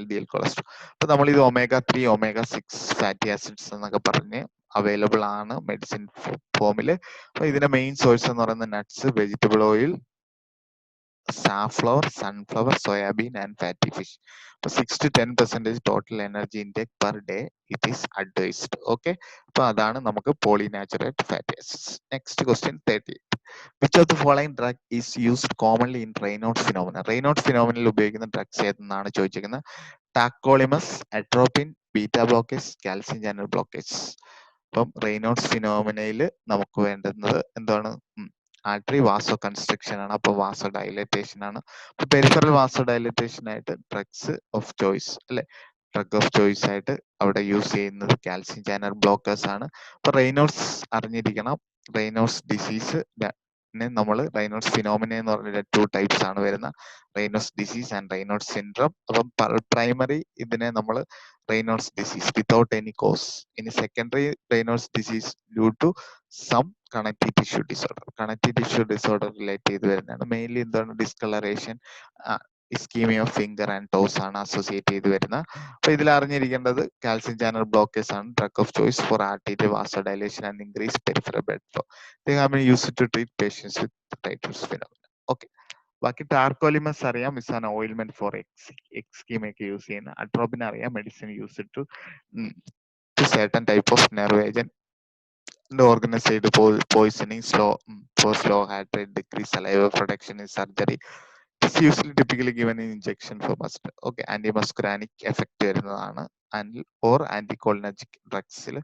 LDL cholesterol. അപ്പൊ നമ്മൾ ഇത് omega-3 omega-6 ഫാറ്റി ആസിഡ്സ് എന്നൊക്കെ പറഞ്ഞ് അവൈലബിൾ ആണ് മെഡിസിൻ ഫോമിൽ. അപ്പൊ ഇതിന്റെ മെയിൻ സോഴ്സ് എന്ന് പറയുന്നത് nuts, vegetable oil, safflower, sunflower, soybean and fatty fish. So 6 to 10% total energy intake per day it is advised. Okay. So അതാണ് നമുക്ക് polysaccharide fatty acids. Next question 38. Which of the following drug is used commonly in Raynaud's phenomenon? Raynaud's phenomenon ഉപയോഗിക്കുന്ന drugs ഏതെന്നാണ് ചോദിച്ചിരിക്കുന്നത്. Tacrolimus, atropine, beta blockers, calcium channel blockers. അപ്പം Raynaud's ഫിനോമിനയിൽ നമുക്ക് വേണ്ടുന്നത് എന്താണ് artery വാസോ construction ആണ്, അപ്പൊ വാസോ ഡയലറ്റേഷൻ ആണ്. അപ്പൊ പെരിഫറൽ വാസോ ഡയലറ്റേഷൻ ആയിട്ട് ഡ്രഗ്സ് ഓഫ് ചോയ്സ് അല്ലെ, ഡ്രഗ് ഓഫ് ചോയ്സ് ആയിട്ട് അവിടെ യൂസ് ചെയ്യുന്നത് കാൽസ്യം ചാനൽ ബ്ലോക്കേഴ്സ് ആണ്. അപ്പൊ റെയ്നോഡ്സ് അറിഞ്ഞിരിക്കണം. റെയ്നോഡ്സ് ഡിസീസ് നമ്മൾ റെയ്നോഡ്സ് ഫിനോമിന എന്ന് പറഞ്ഞ 2 ടൈപ്സ് ആണ് വരുന്ന, Raynaud's disease and Raynaud's syndrome. അപ്പം പ്രൈമറി ഇതിനെ നമ്മൾ Raynaud's disease without any cause. ഇനി secondary Raynaud's disease due to some connective tissue disorder. Connective tissue disorder relate ചെയ്ത് വരുന്നതാണ്. മെയിൻലി എന്താണ് discolouration, ischaemia of finger and toes ആണ് associate ചെയ്ത് വരുന്ന. അപ്പൊ ഇതിൽ അറിഞ്ഞിരിക്കേണ്ടത് കാൽസ്യം ചാനൽ ബ്ലോക്കേഴ്സ് ആണ് drug of choice for arterial vasodilation and increase peripheral blood flow. They have been used to treat patients with Raynaud's phenomenon. Okay. ബാക്കി ടാർക്കോലിമസ് അറിയാം, ഇസ് ആൻ ഓയിൽമെന്റ് ഫോർ എക്സ്കീമയൊക്കെ യൂസ് ചെയ്യുന്ന. അട്രോപിൻ അറിയാം, medicine use to certain type of nerve agent. The organized poisoning, slow heart rate, decrease saliva production in surgery. It's usually typically given in injection for muscle. Okay, antimuscarinic effect വരുന്നതാണ് or anticholinergic ഡ്രഗ്സിൽ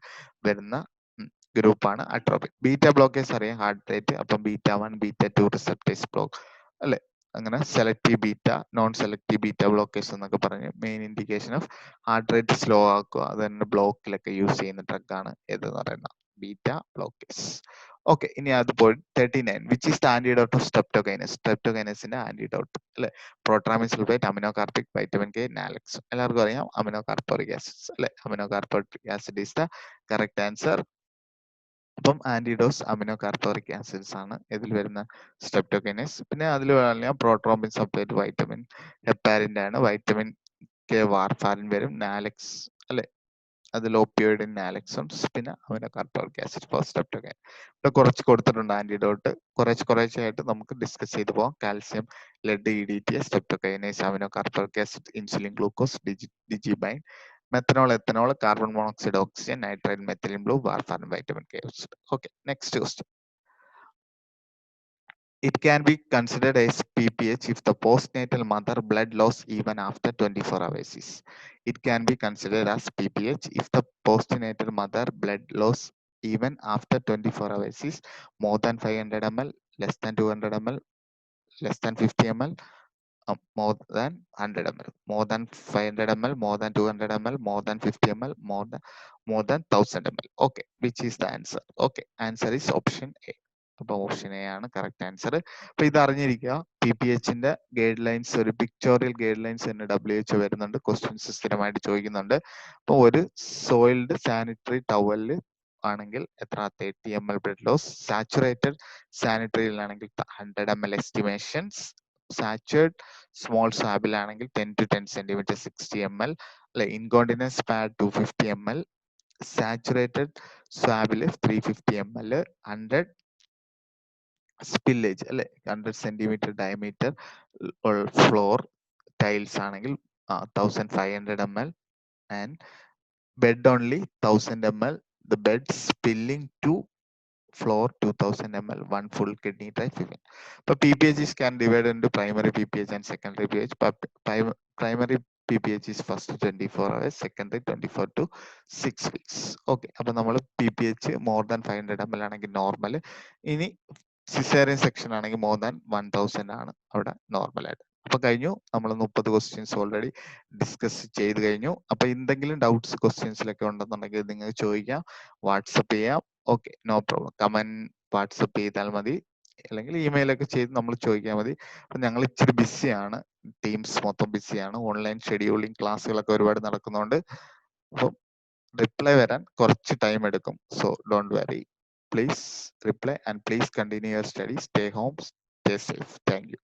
വരുന്ന ഗ്രൂപ്പാണ് atropine. Beta blockers അറിയാം, heart rate, അപ്പം beta 1 beta 2 receptors block അല്ലെ, അങ്ങനെ selective beta, non selective beta blockers എന്നൊക്കെ പറഞ്ഞ് main indication of heart rate slow ആക്കുക. അത് തന്നെ ബ്ലോക്കിലൊക്കെ യൂസ് ചെയ്യുന്ന ഡ്രഗാണ് ഏതെന്ന് പറയുന്നത് ബീറ്റ ബ്ലോക്കേഴ്സ്. ഓക്കെ, ഇനി അത് പോയി 39. Which is the antidote of streptokinase? സ്ട്രെപ്റ്റോകൈനസിന്റെ ആന്റിഡോട്ട് അല്ലെ, protamine sulphate, aminocaproic, vitamin K, നാലക്സ്. എല്ലാവർക്കും അറിയാം അമിനോകാർപ്പോറിക് ആസിഡ്സ് അല്ലെ, aminocaproic acid is the correct answer. അപ്പം ആന്റിഡോസ് അമിനോകാർപ്പോറിക് ആസിഡ്സ് ആണ് ഇതിൽ വരുന്ന സ്ട്രെപ്റ്റോകൈനസ്. പിന്നെ അതിൽ പറയാം പ്രോട്രോംബിൻ സൾഫേറ്റ്, വൈറ്റമിൻ ഹെപ്പാരിന്റെ ആണ്, വൈറ്റമിൻ കെ വാർഫാരിൻ വരും, നാലക്സ് അല്ലെ, അതിൽ ഓപ്പിയോയിഡിൻ നാലക്സോൺസ്, പിന്നെ അമിനോകാർപ്പോറിക് ആസിഡ് ഫോർ സ്ട്രെപ്റ്റോകൈൻ. ഇവിടെ കുറച്ച് കൊടുത്തിട്ടുണ്ട് ആന്റിഡോട്ട്, കുറേശ്ശായിട്ട് നമുക്ക് ഡിസ്കസ് ചെയ്ത് പോകാം. Calcium, lead, EDTA, streptokinase, aminocaproic acid, insulin glucose, Digibind, methanol, ethanol, carbon monoxide, oxygen, nitrite, methylene blue, warfarin, vitamin K. Okay, next question. It can be considered as PPH if the postnatal mother blood loss even after 24 hours is. It can be considered as PPH if the postnatal mother blood loss even after 24 hours is more than 500 ml, less than 200 ml, less than 50 ml, more than 100 ml, more than 500 ml, more than 200 ml, more than 50 ml, more than 1000 ml. Okay, which is the answer? Okay, answer is option A. അപ്പൊ option A ആണ് correct answer. അപ്പൊ ഇത് അറിഞ്ഞിരിക്കുക, PPHന്റെ guide lines, ഒരു pictorial guide lines തന്നെ WHO വരുന്നുണ്ട്, questions സ്ഥിരമായിട്ട് ചോദിക്കുന്നുണ്ട്. അപ്പൊ ഒരു സോയിൽഡ് സാനിറ്ററി ടവലിൽ ആണെങ്കിൽ എത്ര 30 ml ബ്ലഡ് ലോസ്, സാച്ചുറേറ്റഡ് സാനിറ്ററിയിലാണെങ്കിൽ 100 ml എസ്റ്റിമേഷൻസ്, സാച്ചുറേറ്റ് സ്മോൾ സാബിലാണെങ്കിൽ 10 to 10 cm 60 ml അല്ലെ, ഇൻകോണ്ടിനൻസ് പാഡ് 250 ml, സാച്ചുറേറ്റഡ് സ്വാബിൽ 350 ml 100 സ്പില്ലേജ് അല്ലെ 100 സെന്റിമീറ്റർ ഡയമീറ്റർ ഫ്ലോർ ടൈൽസ് ആണെങ്കിൽ 1500 ml and bed only 1000 ml the bed spilling to floor 2000 ml, one full kidney dry filling. But PPHs can divide into primary PPH and secondary PPH. But primary PPH is first 24 hours, secondary 24 to 6 weeks. Okay. അപ്പോൾ നമ്മൾ PPH more than 500 ml ആണെങ്കിൽ normal. ഇനി caesarean section ആണെങ്കിൽ more than 1000 ആണ് അവിടെ normal ആയിട്ട്. അപ്പൊ കഴിഞ്ഞു. നമ്മൾ 30 ക്വസ്റ്റ്യൻസ് ഓൾറെഡി ഡിസ്കസ് ചെയ്ത് കഴിഞ്ഞു. അപ്പൊ എന്തെങ്കിലും ഡൗട്ട്സ് ക്വസ്റ്റ്യൻസിലൊക്കെ ഉണ്ടെന്നുണ്ടെങ്കിൽ നിങ്ങൾക്ക് ചോദിക്കാം, വാട്സപ്പ് ചെയ്യാം. Okay, no problem. Comment WhatsApp ചെയ്താൽ മതി, അല്ലെങ്കിൽ ഇമെയിൽ ഒക്കെ ചെയ്ത് നമ്മൾ ചോദിക്കാൻ മതി. അപ്പൊ ഞങ്ങൾ ഇച്ചിരി ബിസിയാണ്, ടീംസ് മൊത്തം ബിസിയാണ്, ഓൺലൈൻ ഷെഡ്യൂളിംഗ് ക്ലാസ്സുകളൊക്കെ ഒരുപാട് നടക്കുന്നുണ്ട്. അപ്പം റിപ്ലൈ വരാൻ കുറച്ച് ടൈം എടുക്കും. So don't worry, please reply and please continue your study. Stay home, stay safe. Thank you.